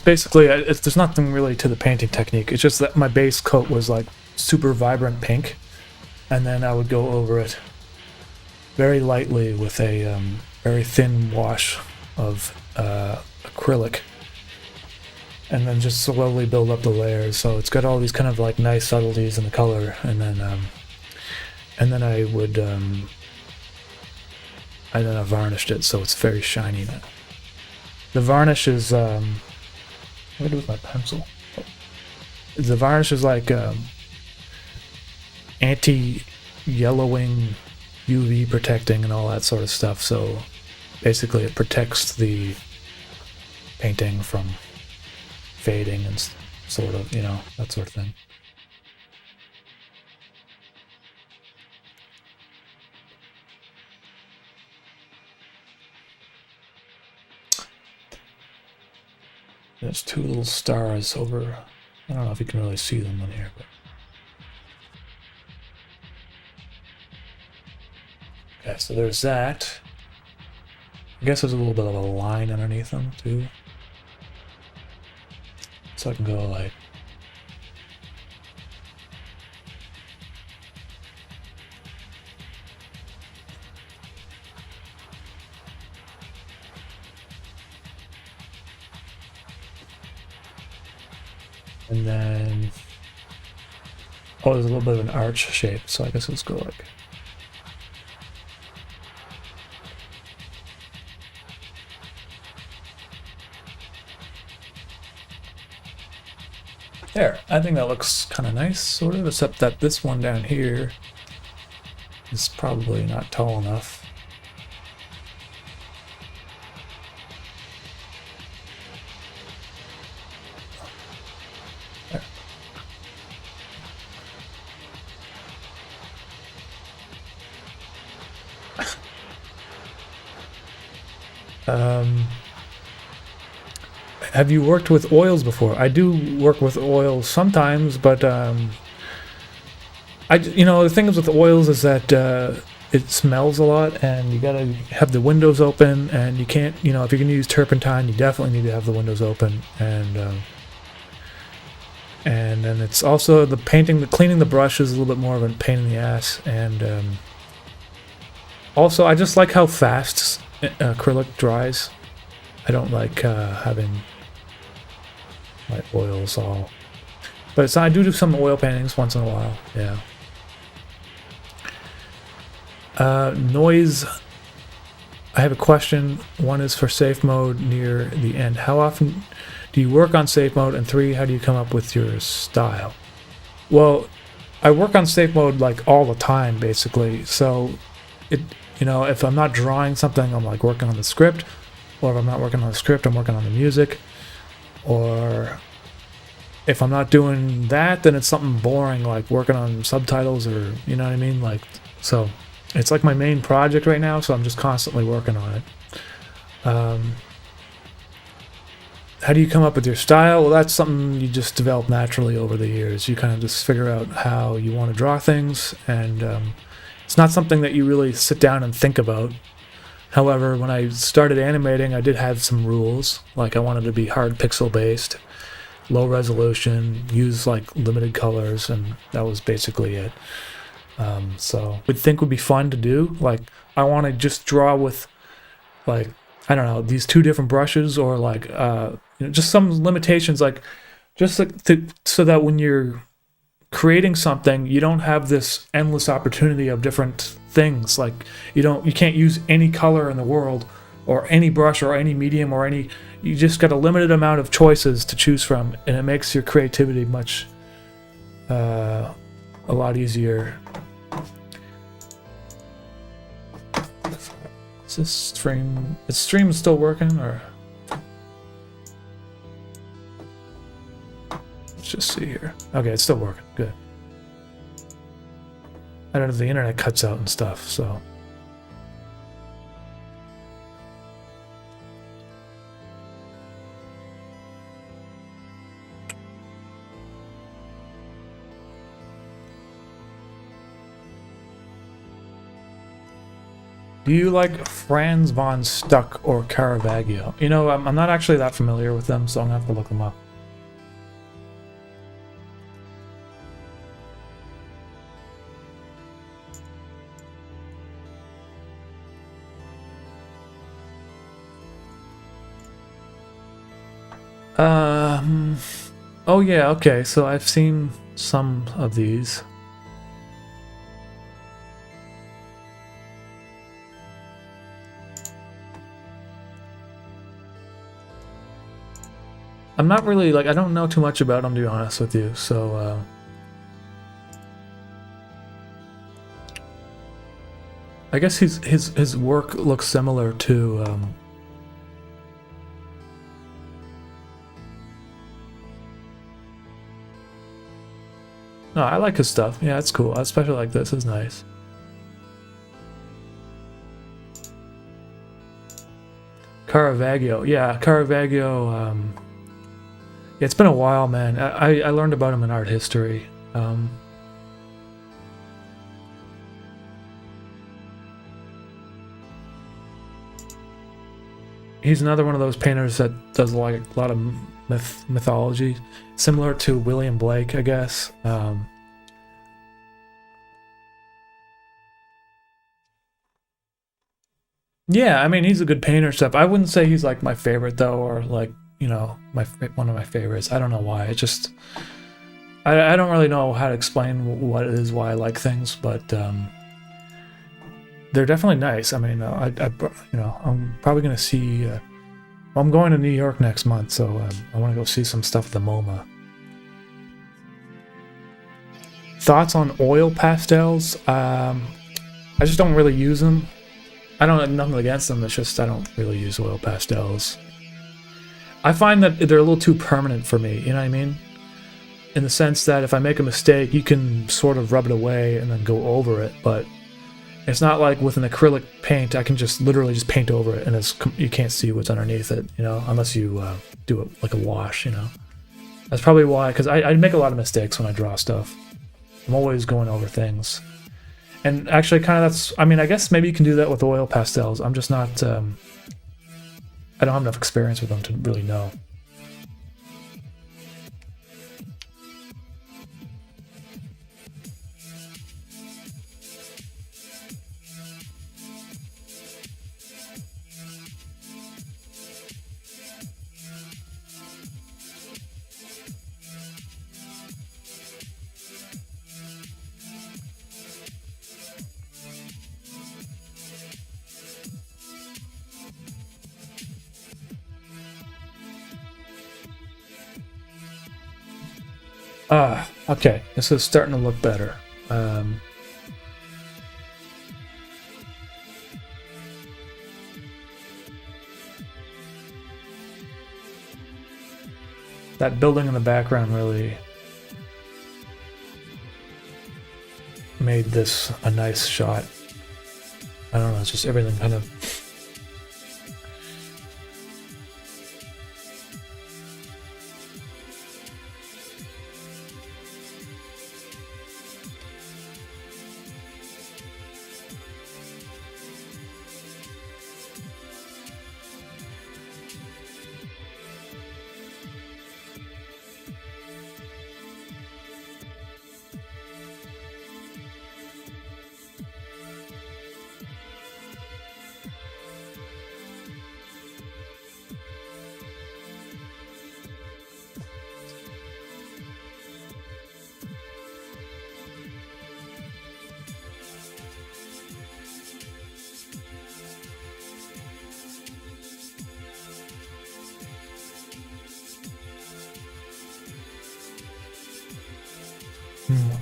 basically there's nothing really to the painting technique. It's just that my base coat was like super vibrant pink, and then I would go over it very lightly with a very thin wash of acrylic, and then just slowly build up the layers. So it's got all these kind of like nice subtleties in the color, and then I would I varnished it so it's very shiny now. The varnish is what do I do with my pencil? The varnish is like anti-yellowing, UV protecting, and all that sort of stuff. So basically, it protects the painting from fading and sort of, you know, that sort of thing. There's 2 little stars over. I don't know if you can really see them on here, but. Okay, so there's that. I guess there's a little bit of a line underneath them too. So I can go like. And then. Oh, there's a little bit of an arch shape, so I guess let's go like. There, I think that looks kind of nice, sort of, except that this one down here is probably not tall enough. There. Have you worked with oils before? I do work with oils sometimes, but you know, the thing is with oils is that it smells a lot, and you gotta have the windows open, and you can't, you know, if you're gonna use turpentine, you definitely need to have the windows open, and then it's also the cleaning the brush is a little bit more of a pain in the ass, and also I just like how fast acrylic dries. I don't like having my oils all, but it's, I do some oil paintings once in a while. Yeah. Noise. I have a question. One is for safe mode near the end. How often do you work on safe mode? And 3, how do you come up with your style? Well, I work on safe mode like all the time, basically. So it, you know, if I'm not drawing something, I'm like working on the script. Or if I'm not working on the script, I'm working on the music. Or if I'm not doing that, then it's something boring, like working on subtitles, or, you know what I mean? Like, so it's like my main project right now, so I'm just constantly working on it. how do you come up with your style? Well, that's something you just develop naturally over the years. You kind of just figure out how you want to draw things, and it's not something that you really sit down and think about. However, when I started animating, I did have some rules. Like, I wanted to be hard pixel based, low resolution, use like limited colors, and that was basically it. So I would think would be fun to do. Like, I want to just draw with, like, I don't know, these two different brushes, or like just some limitations, like just like so that when you're creating something, you don't have this endless opportunity of different things. Like, you can't use any color in the world, or any brush, or any medium, or any. You just got a limited amount of choices to choose from, and it makes your creativity much a lot easier. Is this stream? Is stream still working, or? Let's just see here. Okay, it's still working. Good. I don't know if the internet cuts out and stuff, so. Do you like Franz von Stuck or Caravaggio? You know, I'm not actually that familiar with them, so I'm gonna have to look them up. Oh yeah, okay, so I've seen some of these. I'm not really, like, I don't know too much about him, to be honest with you, so, I guess his work looks similar to, no, I like his stuff. Yeah, it's cool. I especially like this. It's nice. Caravaggio. Yeah, Caravaggio, yeah, it's been a while, man. I learned about him in art history. He's another one of those painters that does like a lot of mythology, similar to William Blake, I guess. Yeah, I mean, he's a good painter stuff. I wouldn't say he's like my favorite though, or like, you know, one of my favorites. I don't know why. It just I don't really know how to explain what it is why I like things, but they're definitely nice. I mean, you know, I'm probably gonna see. I'm going to New York next month, so I want to go see some stuff at the MoMA. Thoughts on oil pastels? I just don't really use them. I don't have nothing against them. It's just I don't really use oil pastels. I find that they're a little too permanent for me. You know what I mean? In the sense that if I make a mistake, you can sort of rub it away and then go over it, but it's not like with an acrylic paint. I can just literally just paint over it, and you can't see what's underneath it, you know, unless you do it like a wash, you know. That's probably why, because I make a lot of mistakes when I draw stuff. I'm always going over things. And actually, kind of that's, I mean, I guess maybe you can do that with oil pastels. I'm just not, I don't have enough experience with them to really know. Okay, this is starting to look better. That building in the background really made this a nice shot. I don't know, it's just everything kind of...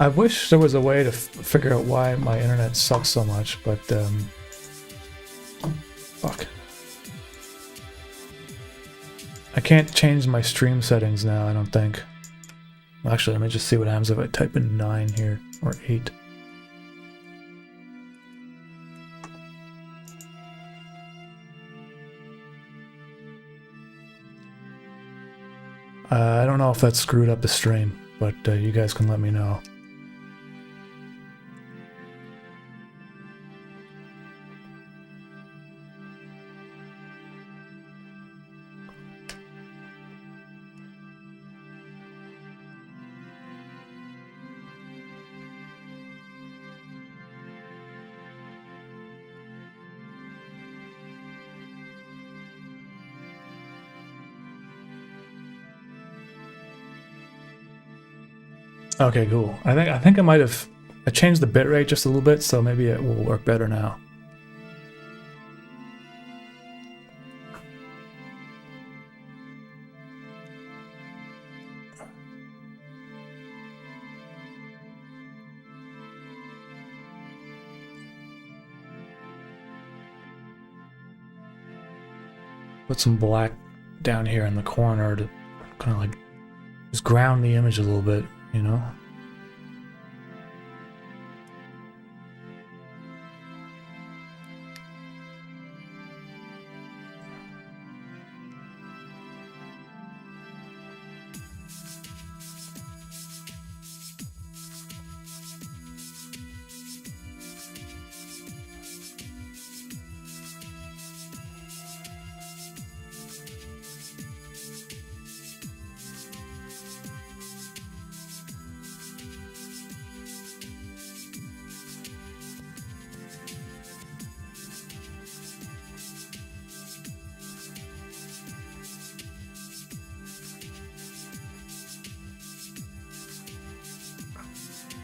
I wish there was a way to figure out why my internet sucks so much, but fuck. I can't change my stream settings now, I don't think. Actually, let me just see what happens if I type in 9 here, or 8. I don't know if that screwed up the stream, but you guys can let me know. Okay, cool. I think I might have changed the bitrate just a little bit, so maybe it will work better now. Put some black down here in the corner to kind of like just ground the image a little bit, you know?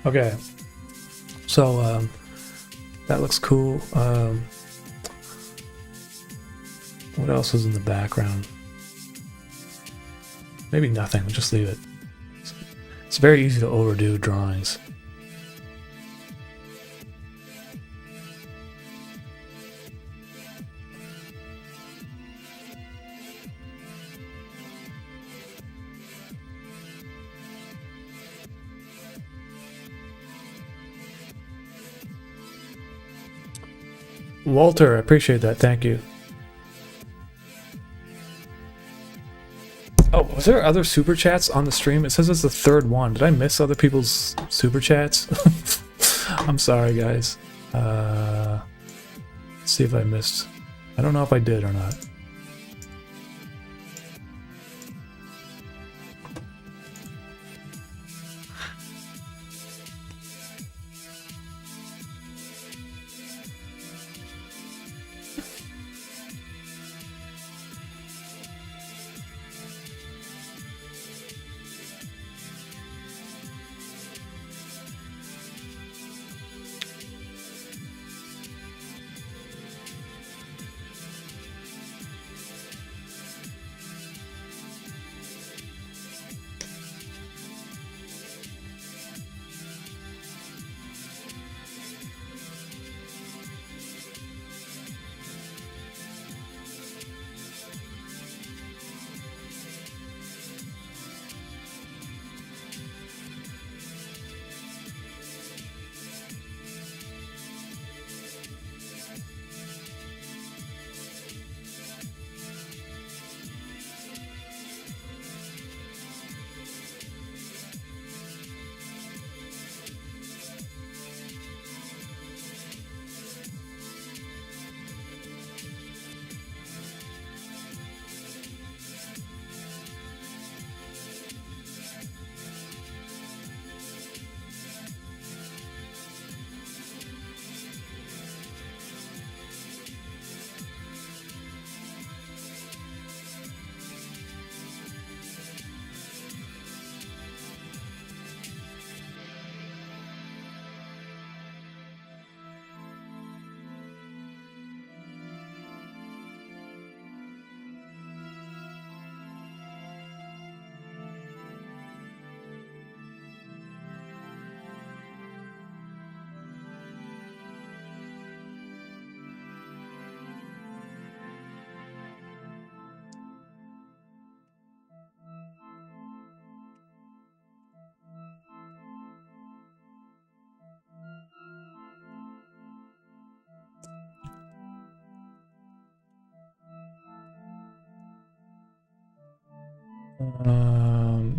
Okay, so that looks cool. What else is in the background? Maybe nothing, we'll just leave it. It's very easy to overdo drawings. Walter, I appreciate that. Thank you. Oh, was there other super chats on the stream? It says it's the third one. Did I miss other people's super chats? I'm sorry, guys. Let's see if I missed. I don't know if I did or not.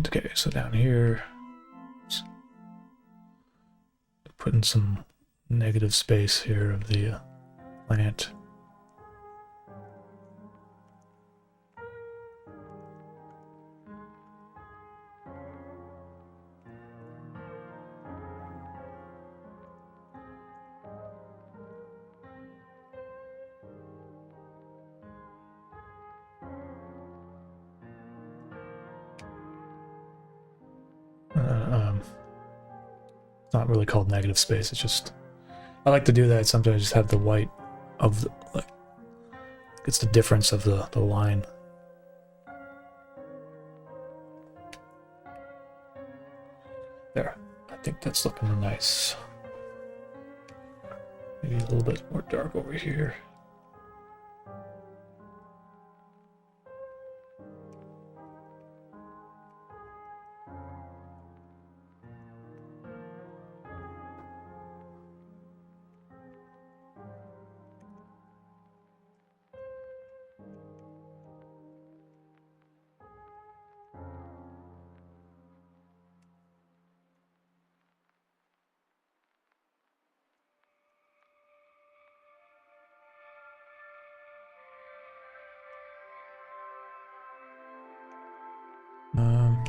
Okay, so down here, putting some negative space here of the plant. It's not really called negative space. It's just, I like to do that. Sometimes I just have the white of the, like, it's the difference of the line. There, I think that's looking nice. Maybe a little bit more dark over here. Um,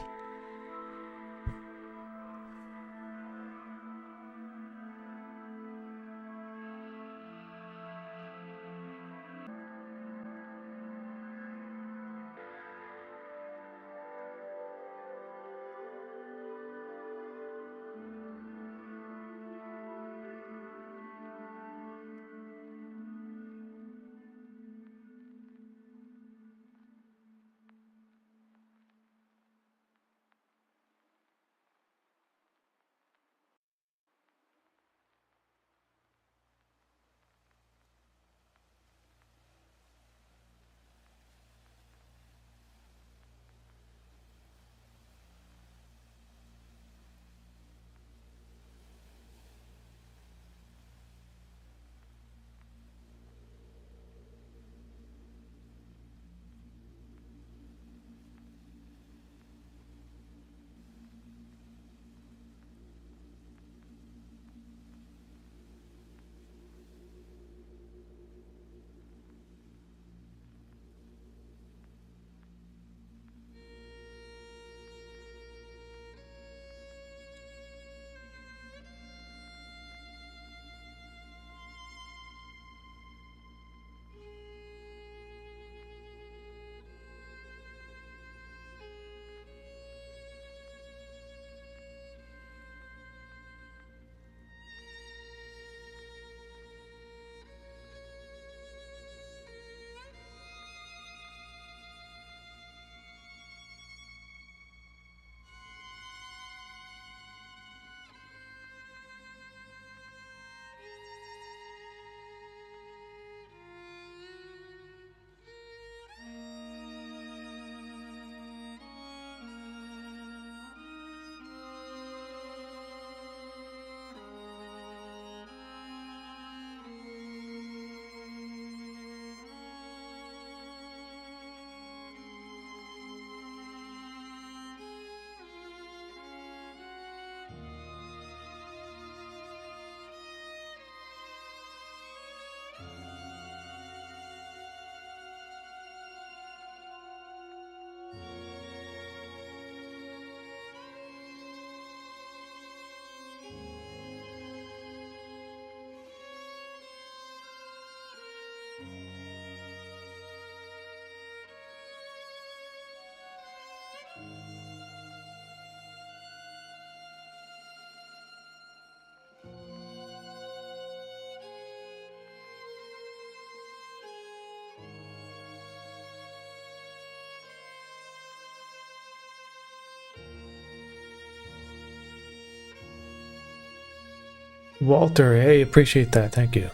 Walter, hey, appreciate that. Thank you.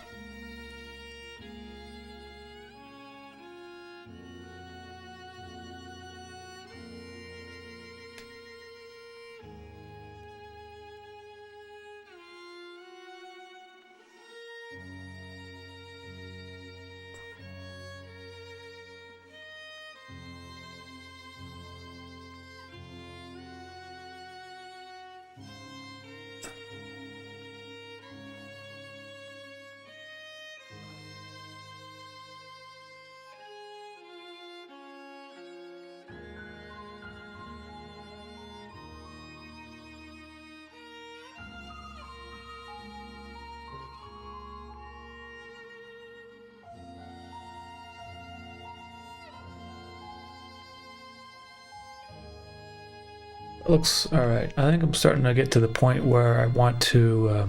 Looks all right. I think I'm starting to get to the point where I want to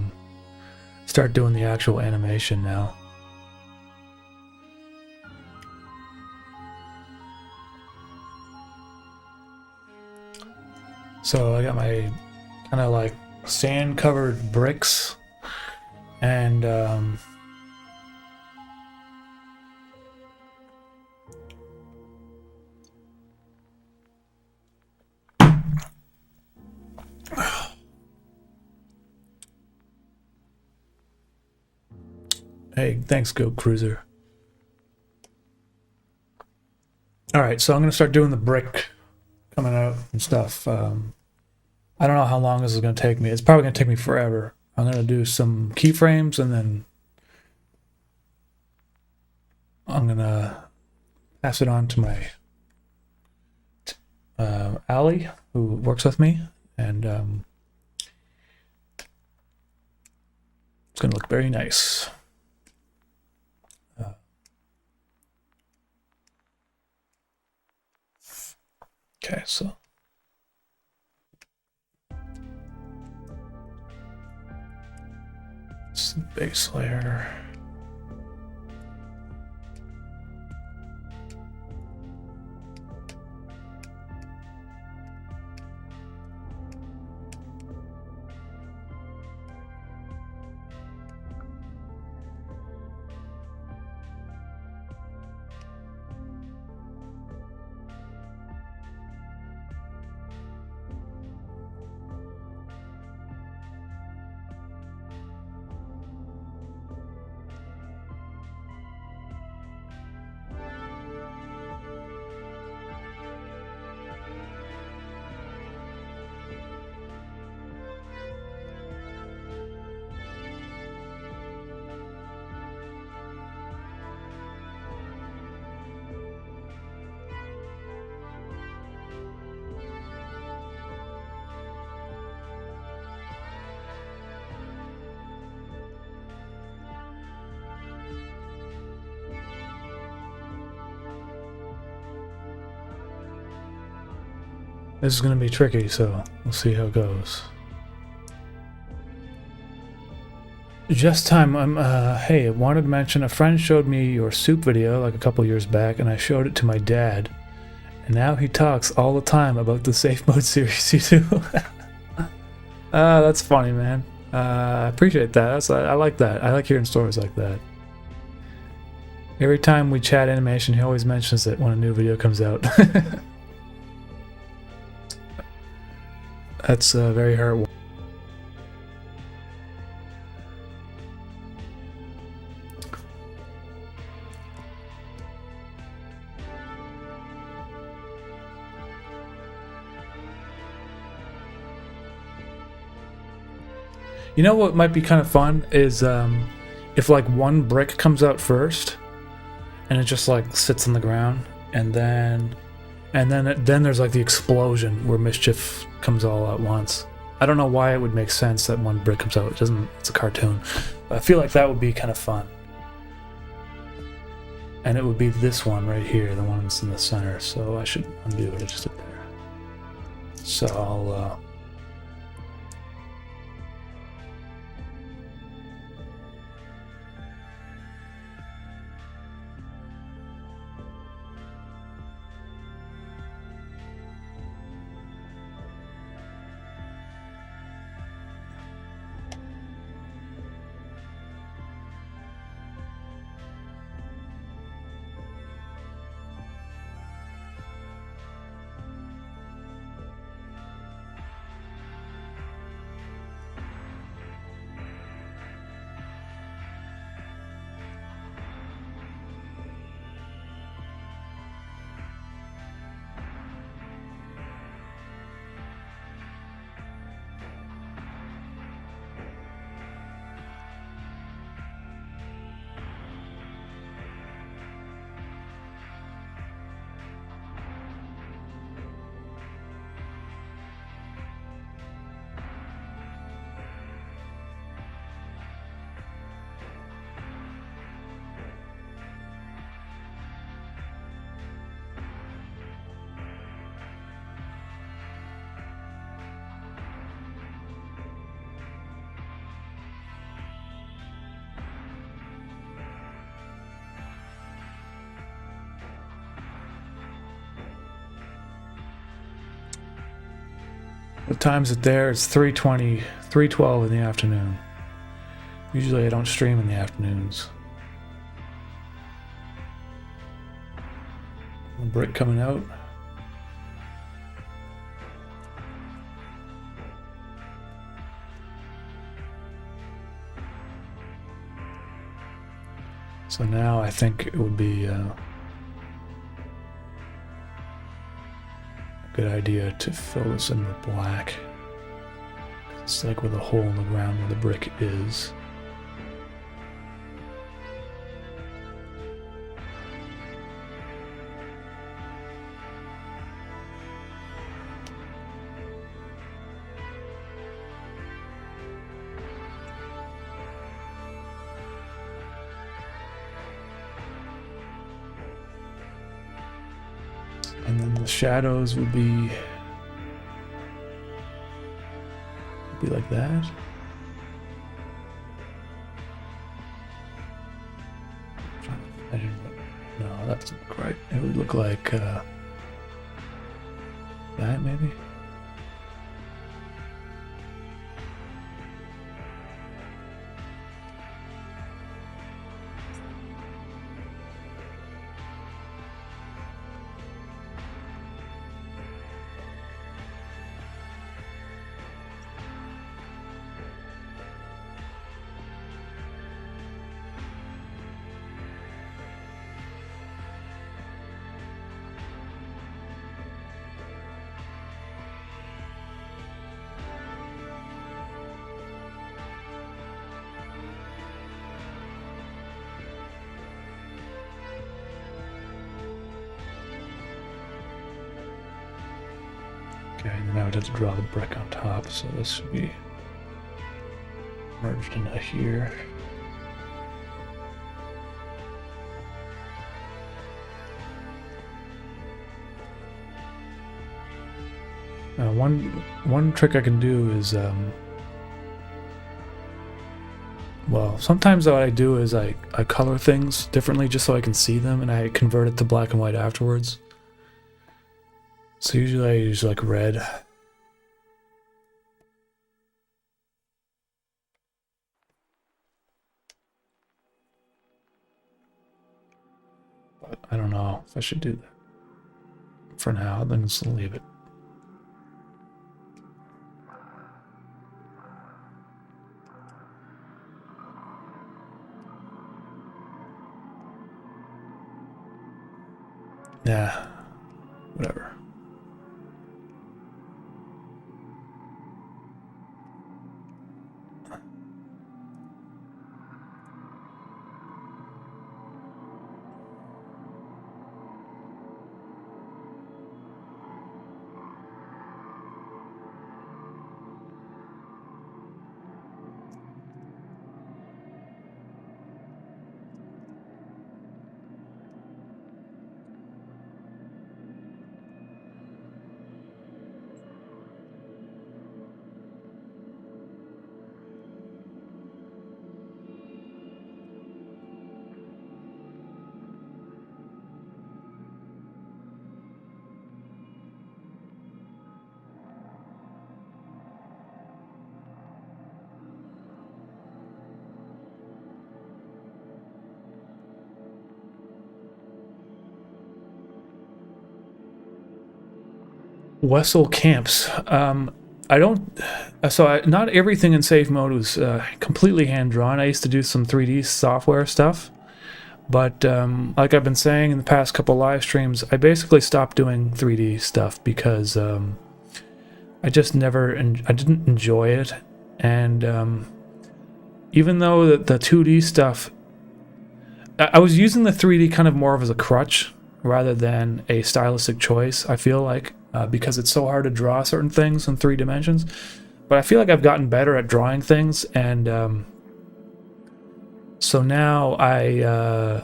start doing the actual animation now. So I got my kind of like sand covered bricks and hey, thanks, Go Cruiser. All right, so I'm gonna start doing the brick coming out and stuff. I don't know how long this is gonna take me. It's probably gonna take me forever. I'm gonna do some keyframes and then I'm gonna pass it on to my Allie, who works with me, and it's gonna look very nice. Okay, so it's the base layer. This is going to be tricky, so we'll see how it goes. Just time. Hey, I wanted to mention a friend showed me your soup video like a couple years back, and I showed it to my dad. And now he talks all the time about the safe mode series you do. That's funny, man. I appreciate that. I like that. I like hearing stories like that. Every time we chat animation, he always mentions it when a new video comes out. That's very heartwarming. You know what might be kind of fun is if like one brick comes out first, and it just like sits on the ground, and then there's like the explosion where Mischief comes all at once. I don't know why it would make sense that one brick comes out. It doesn't. It's a cartoon. But I feel like that would be kind of fun. And it would be this one right here, the one that's in the center. So I should undo it. I just did there. So I'll. What time is it there? It's 3:20, 3:12 in the afternoon. Usually I don't stream in the afternoons. A brick coming out. So now I think it would be a good idea to fill this in with black. It's like with a hole in the ground where the brick is. And then the shadows would be like that. No, that doesn't look right. It would look like that maybe. Okay, and then I would have to draw the brick on top, so this should be merged into here. One trick I can do is, well, sometimes what I do is I color things differently just so I can see them, and I convert it to black and white afterwards. So usually I use like red. But I don't know if I should do that. For now, then just leave it. Yeah, whatever. Wessel camps. I don't. Not everything in safe mode was completely hand drawn. I used to do some 3D software stuff, but like I've been saying in the past couple live streams, I basically stopped doing 3D stuff because I just never. I didn't enjoy it, and even though the 2D stuff, I was using the 3D kind of more of as a crutch rather than a stylistic choice. I feel like. Because it's so hard to draw certain things in 3 dimensions. But I feel like I've gotten better at drawing things, and so now I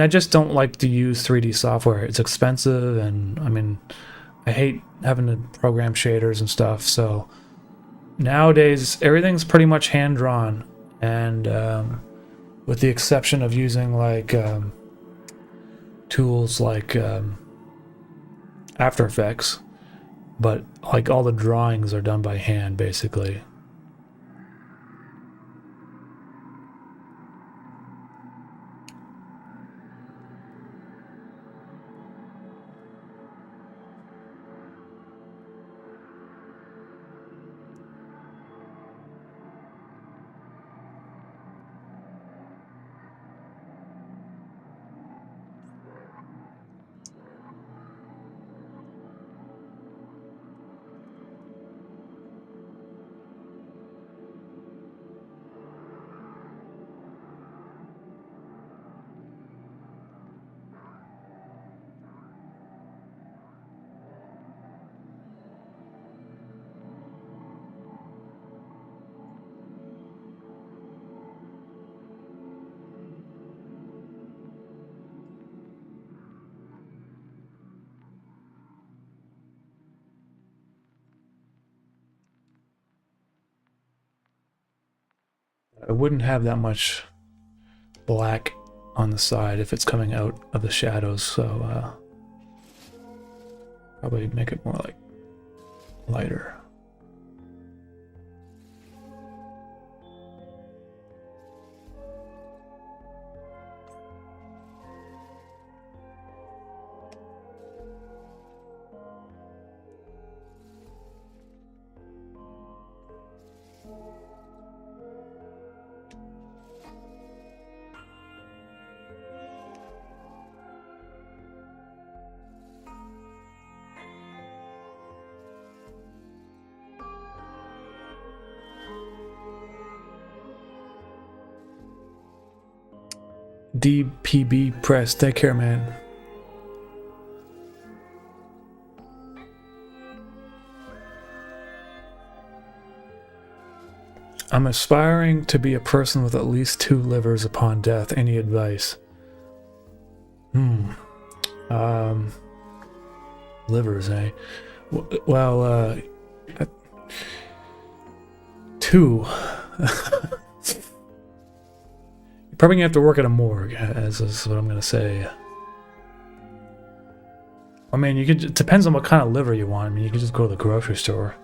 just don't like to use 3D software. It's expensive, and I mean, I hate having to program shaders and stuff. So nowadays, everything's pretty much hand drawn, and with the exception of using like tools like After Effects, but like all the drawings are done by hand basically. I wouldn't have that much black on the side if it's coming out of the shadows, so probably make it more like lighter. DPB Press, take care, man. I'm aspiring to be a person with at least 2 livers upon death. Any advice? Livers, eh? Well, 2. You're probably gonna have to work at a morgue, as is what I'm gonna say. I mean, you could. It depends on what kind of liver you want. I mean, you could just go to the grocery store.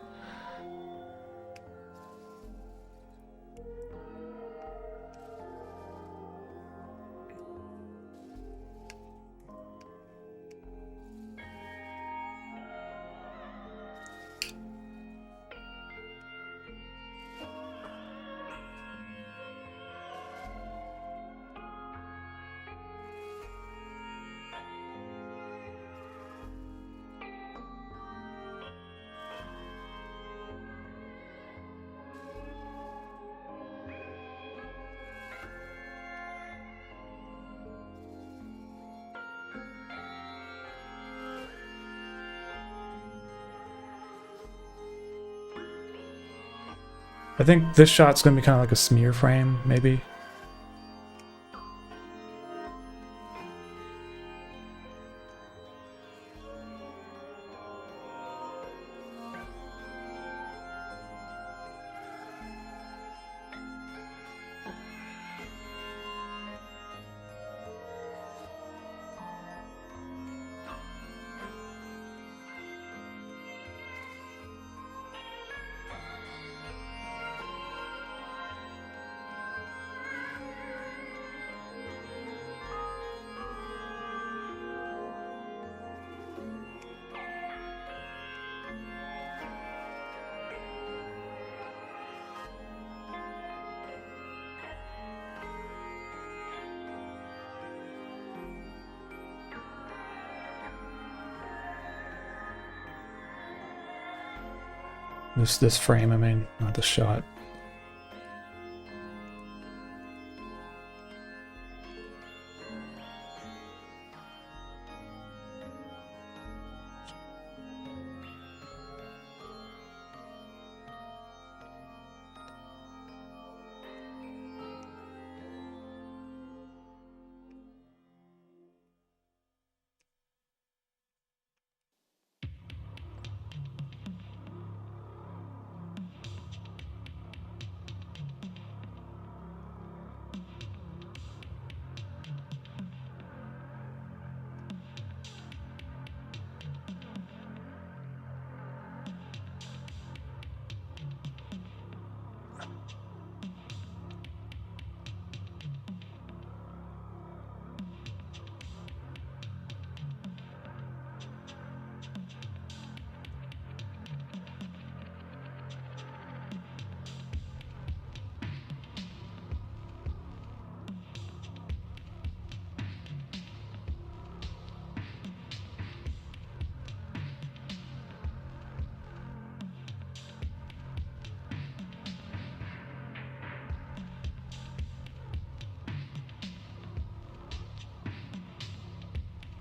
I think this shot's gonna be kind of like a smear frame, maybe. This frame, I mean, not the shot.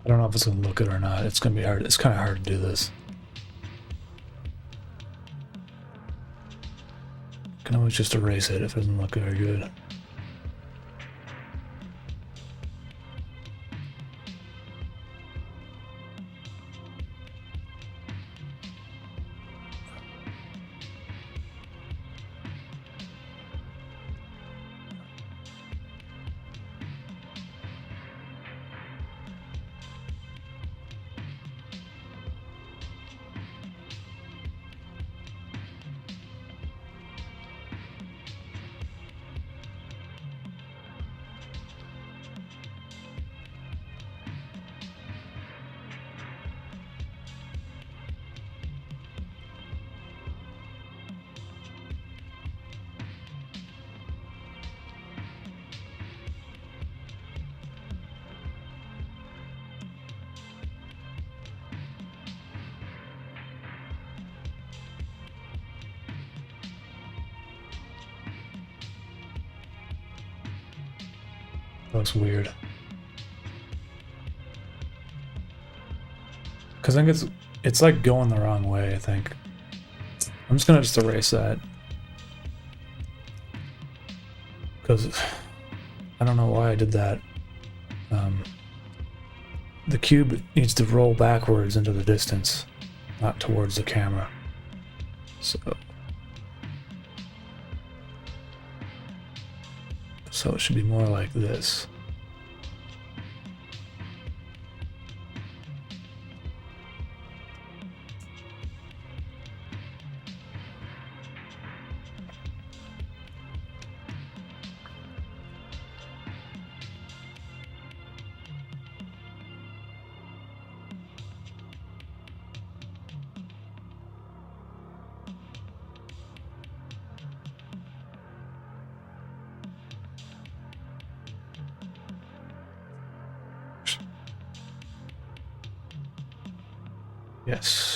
I don't know if it's gonna look good or not. It's gonna be hard. It's kind of hard to do this. Can always just erase it if it doesn't look very good. That looks weird. Because I think it's like going the wrong way, I think. I'm just gonna erase that. Because I don't know why I did that. The cube needs to roll backwards into the distance, not towards the camera. So it should be more like this. Yes.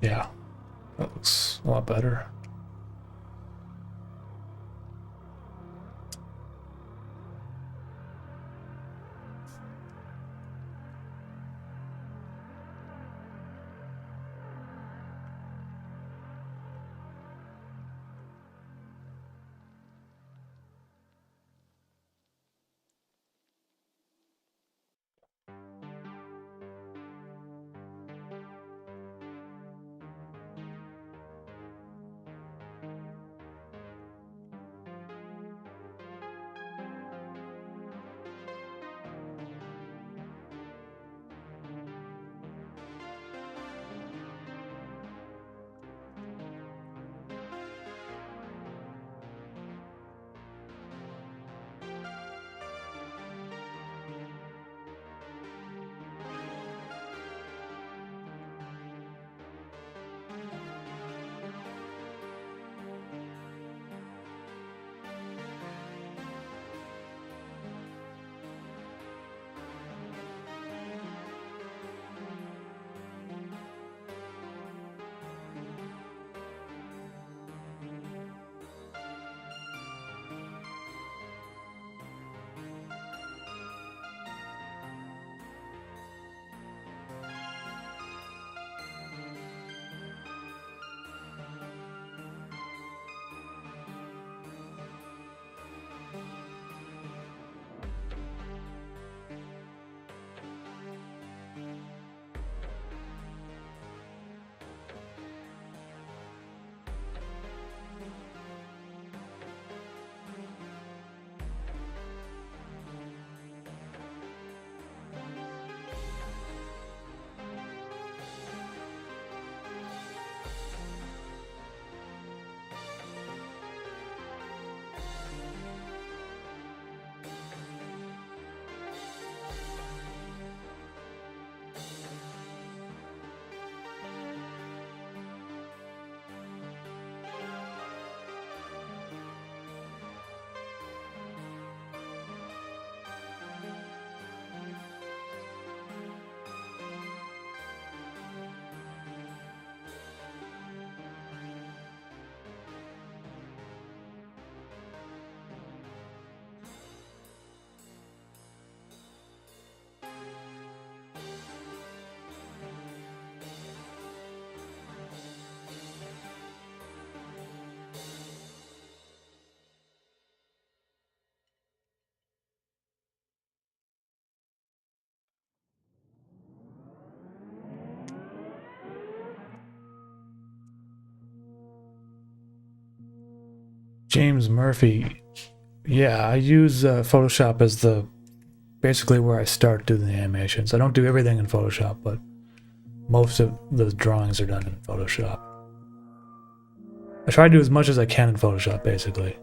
Yeah, that looks a lot better. James Murphy. Yeah, I use Photoshop as basically where I start doing the animations. I don't do everything in Photoshop, but most of the drawings are done in Photoshop. I try to do as much as I can in Photoshop, basically.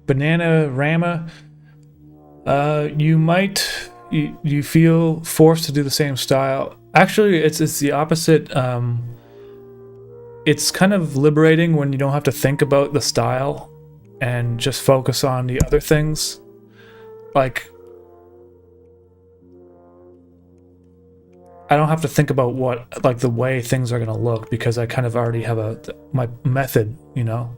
Banana Rama, you feel forced to do the same style. Actually, it's the opposite. It's kind of liberating when you don't have to think about the style and just focus on the other things. Like, I don't have to think about the way things are gonna look, because I kind of already have my method, you know.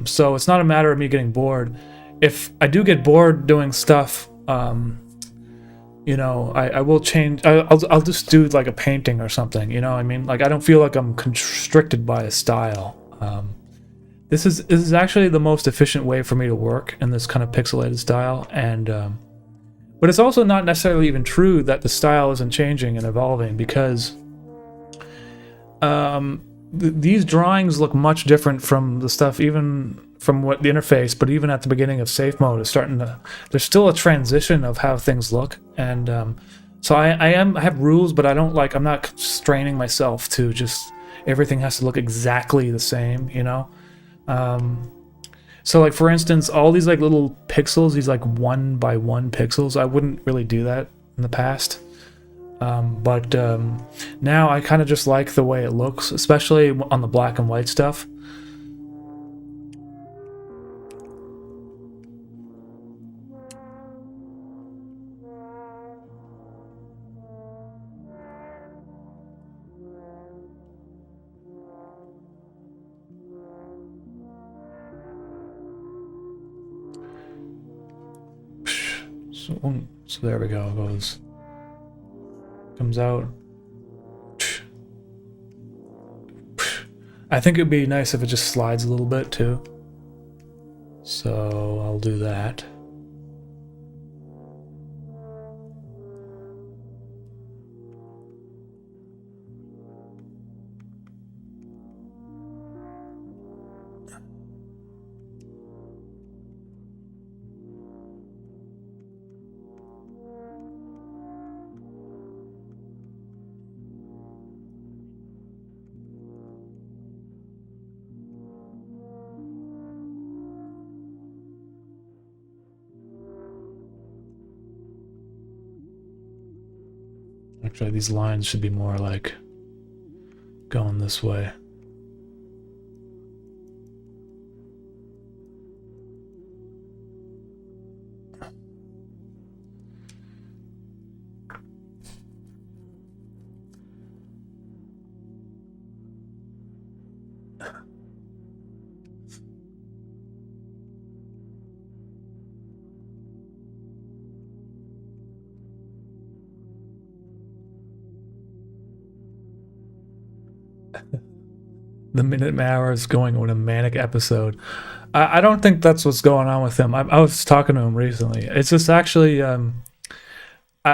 So it's not a matter of me getting bored. If I do get bored doing stuff, you know, I will change. I'll just do like a painting or something. You know what I mean? Like, I don't feel like I'm constricted by a style. This is actually the most efficient way for me to work in this kind of pixelated style, and but it's also not necessarily even true that the style isn't changing and evolving, because these drawings look much different from the stuff, even from what the interface, but even at the beginning of safe mode is starting to, there's still a transition of how things look. And so I have rules, but I'm not straining myself to just, everything has to look exactly the same, you know? So like, for instance, all these like little pixels, these like 1 by 1 pixels, I wouldn't really do that in the past. But now I kind of just like the way it looks, especially on the black and white stuff. So there we go, it goes. Comes out. I think it'd be nice if it just slides a little bit too. So I'll do that. Actually, these lines should be more like going this way. The Minute Hour is going on a manic episode. I don't think that's what's going on with him. I was talking to him recently. It's just actually, I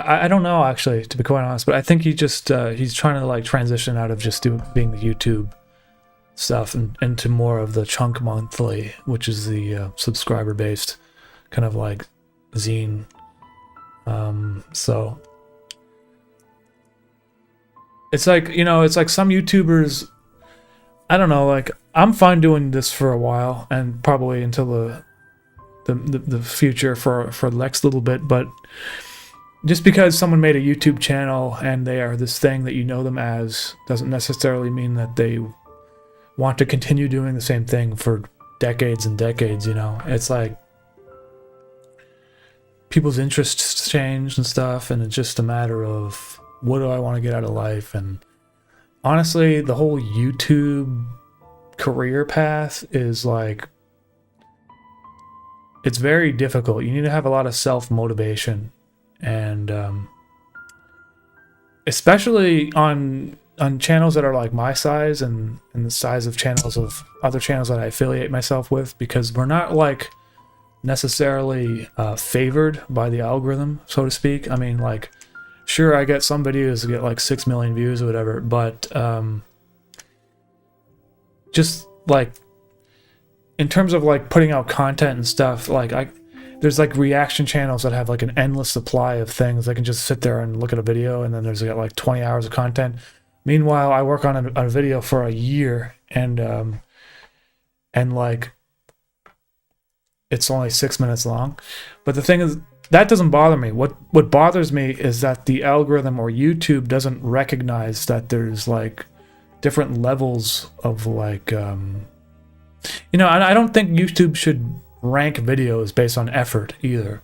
I don't know actually, to be quite honest, but I think he just he's trying to like transition out of just being the YouTube stuff and into more of the chunk monthly, which is the subscriber based kind of like zine. So it's like, you know, it's like some YouTubers, I don't know, like I'm fine doing this for a while and probably until the future for the next little bit, but just because someone made a YouTube channel and they are this thing that you know them as doesn't necessarily mean that they want to continue doing the same thing for decades and decades, you know? It's like people's interests change and stuff, and it's just a matter of what do I want to get out of life. And honestly, the whole YouTube career path is like, it's very difficult. You need to have a lot of self-motivation, and especially on channels that are like my size and the size of channels of other channels that I affiliate myself with, because we're not like necessarily favored by the algorithm, so to speak. I mean, like, sure, I get some videos that get like 6 million views or whatever, but just like in terms of like putting out content and stuff, like there's like reaction channels that have like an endless supply of things. I can just sit there and look at a video, and then there's like 20 hours of content. Meanwhile, I work on a video for a year, and like it's only 6 minutes long. But the thing is, that doesn't bother me. What bothers me is that the algorithm or YouTube doesn't recognize that there's like different levels of like you know, and I don't think YouTube should rank videos based on effort either.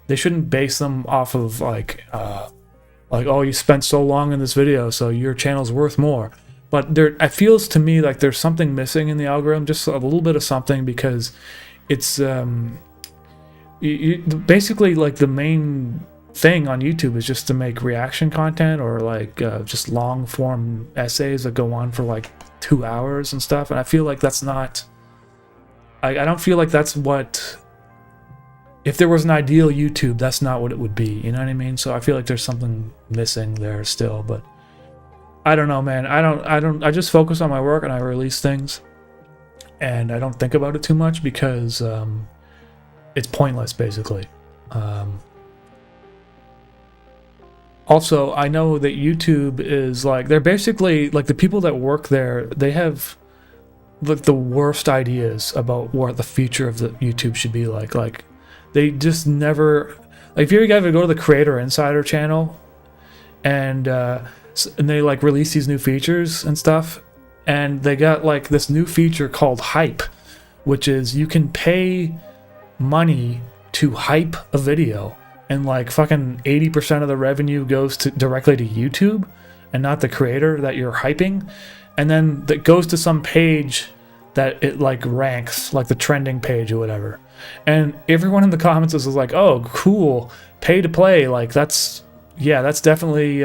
They shouldn't base them off of like oh, you spent so long in this video, so your channel's worth more. But it feels to me like there's something missing in the algorithm, just a little bit of something, because it's basically like the main thing on YouTube is just to make reaction content or like just long form essays that go on for like 2 hours and stuff. And I feel like that's not. I don't feel like that's what. If there was an ideal YouTube, that's not what it would be. You know what I mean? So I feel like there's something missing there still. But I don't know, man. I just focus on my work and I release things, and I don't think about it too much because it's pointless, basically. Also, I know that YouTube is like, they're basically like the people that work there, they have like the worst ideas about what the future of the YouTube should be like. Like, they just never, like, if you ever go to the Creator Insider channel and they like release these new features and stuff, and they got like this new feature called hype, which is you can pay money to hype a video, and like fucking 80% of the revenue goes directly to YouTube and not the creator that you're hyping, and then that goes to some page that it like ranks, like the trending page or whatever. And everyone in the comments is like, oh cool, pay to play, like that's definitely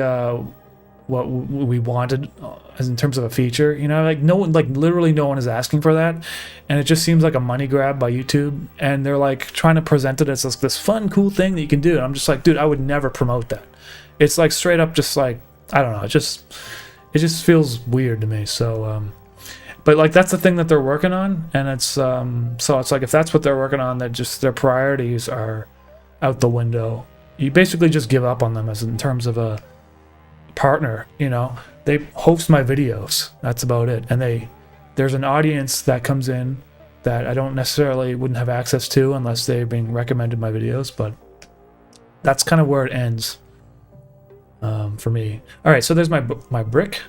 what we wanted as in terms of a feature, you know, like no one, like literally no one is asking for that, and it just seems like a money grab by YouTube, and they're like trying to present it as this fun, cool thing that you can do, and I'm just like, dude, I would never promote that. It's like straight up, just like, I don't know, it just feels weird to me. So, but like that's the thing that they're working on, and it's so it's like if that's what they're working on, that just their priorities are out the window. You basically just give up on them as in terms of a partner, you know. They host my videos, that's about it, and there's an audience that comes in that I don't necessarily wouldn't have access to unless they're being recommended my videos, but that's kind of where it ends for me. All right, so there's my brick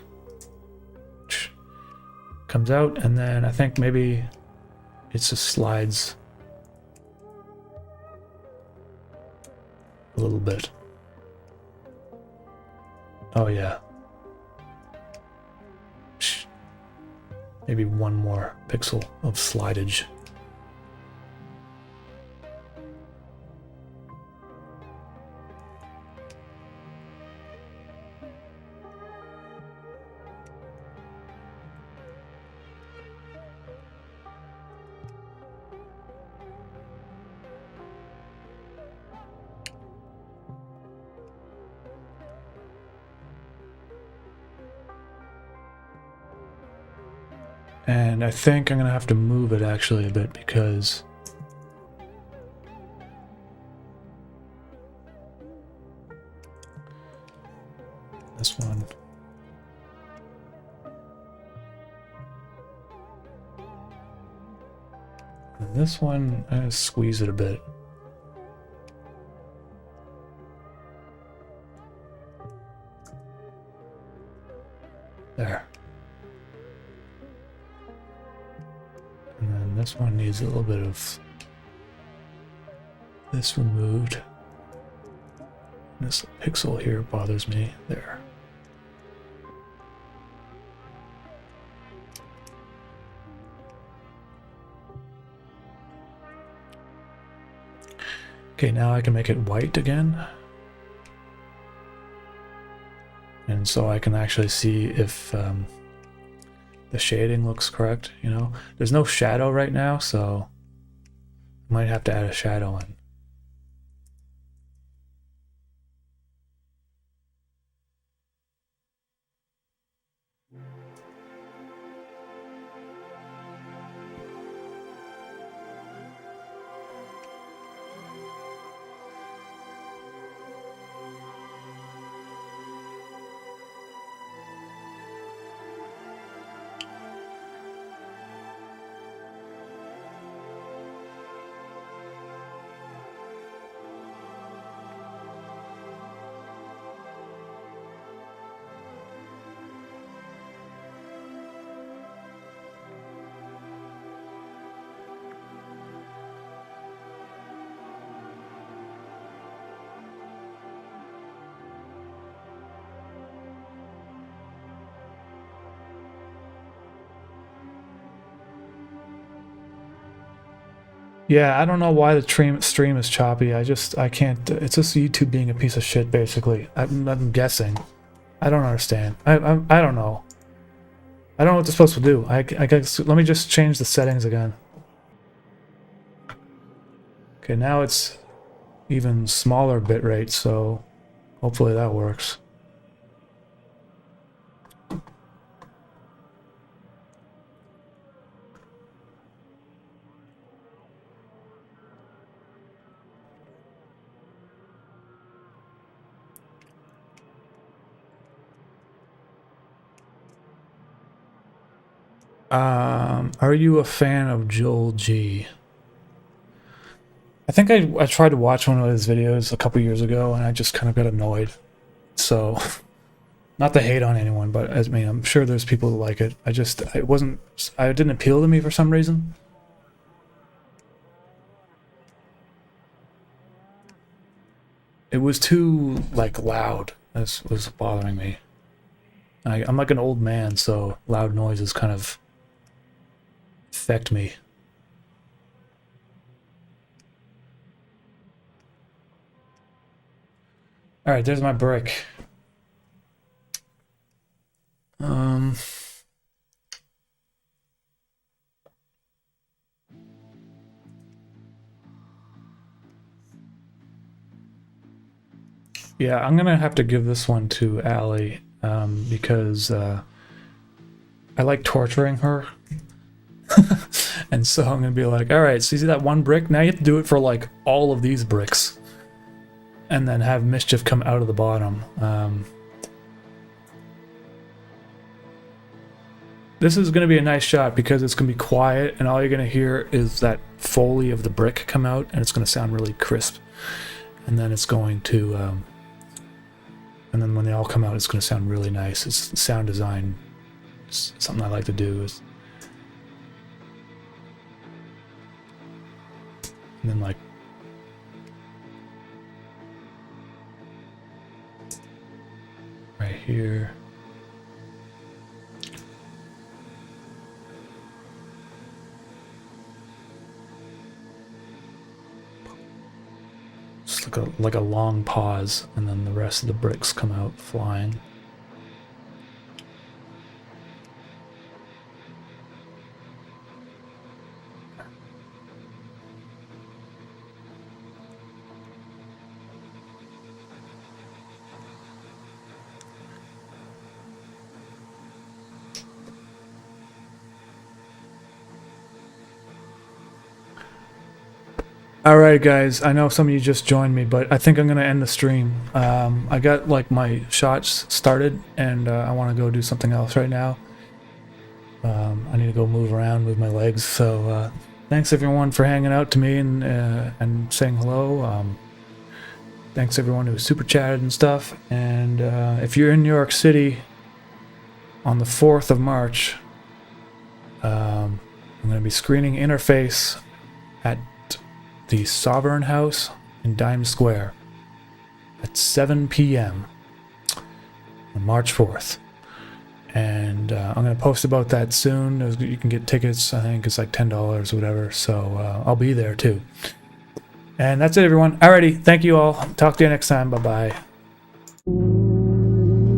comes out, and then I think maybe it just slides a little bit. Oh yeah. Maybe one more pixel of slidage. And I think I'm gonna have to move it actually a bit because this one. And this one, I'm gonna squeeze it a bit. There. And then this one needs a little bit of this removed. This pixel here bothers me. There. Okay, now I can make it white again. And so I can actually see if the shading looks correct, you know? There's no shadow right now, so I might have to add a shadow in. Yeah, I don't know why the stream is choppy. I can't. It's just YouTube being a piece of shit, basically. I'm guessing. I don't understand. I don't know. I don't know what they're supposed to do. I guess let me just change the settings again. Okay, now it's even smaller bitrate, so hopefully that works. Are you a fan of Joel G? I think I tried to watch one of his videos a couple years ago, and I just kind of got annoyed. So, not to hate on anyone, but I mean, I'm sure there's people who like it. It didn't appeal to me for some reason. It was too, like, loud. This was bothering me. I'm like an old man, so loud noises kind of affect me. Alright, there's my brick. Yeah, I'm gonna have to give this one to Allie, because I like torturing her. And so I'm gonna be like, alright, so you see that one brick? Now you have to do it for like all of these bricks. And then have Mischief come out of the bottom. This is gonna be a nice shot because it's gonna be quiet and all you're gonna hear is that foley of the brick come out and it's gonna sound really crisp. And then it's going to and then when they all come out, it's going to sound really nice. It's sound design. It's something I like to do. And then, like, right here. Just like a long pause, and then the rest of the bricks come out flying. All right, guys. I know some of you just joined me, but I think I'm gonna end the stream. I got like my shots started, and I want to go do something else right now. I need to go move around, move my legs. So thanks everyone for hanging out to me and saying hello. Thanks everyone who super chatted and stuff. And if you're in New York City on the 4th of March, I'm going to be screening Interface at the Sovereign House in Dime Square at 7 p.m. on March 4th. And I'm going to post about that soon. You can get tickets. I think it's like $10 or whatever. So I'll be there too. And that's it, everyone. Alrighty. Thank you all. Talk to you next time. Bye-bye.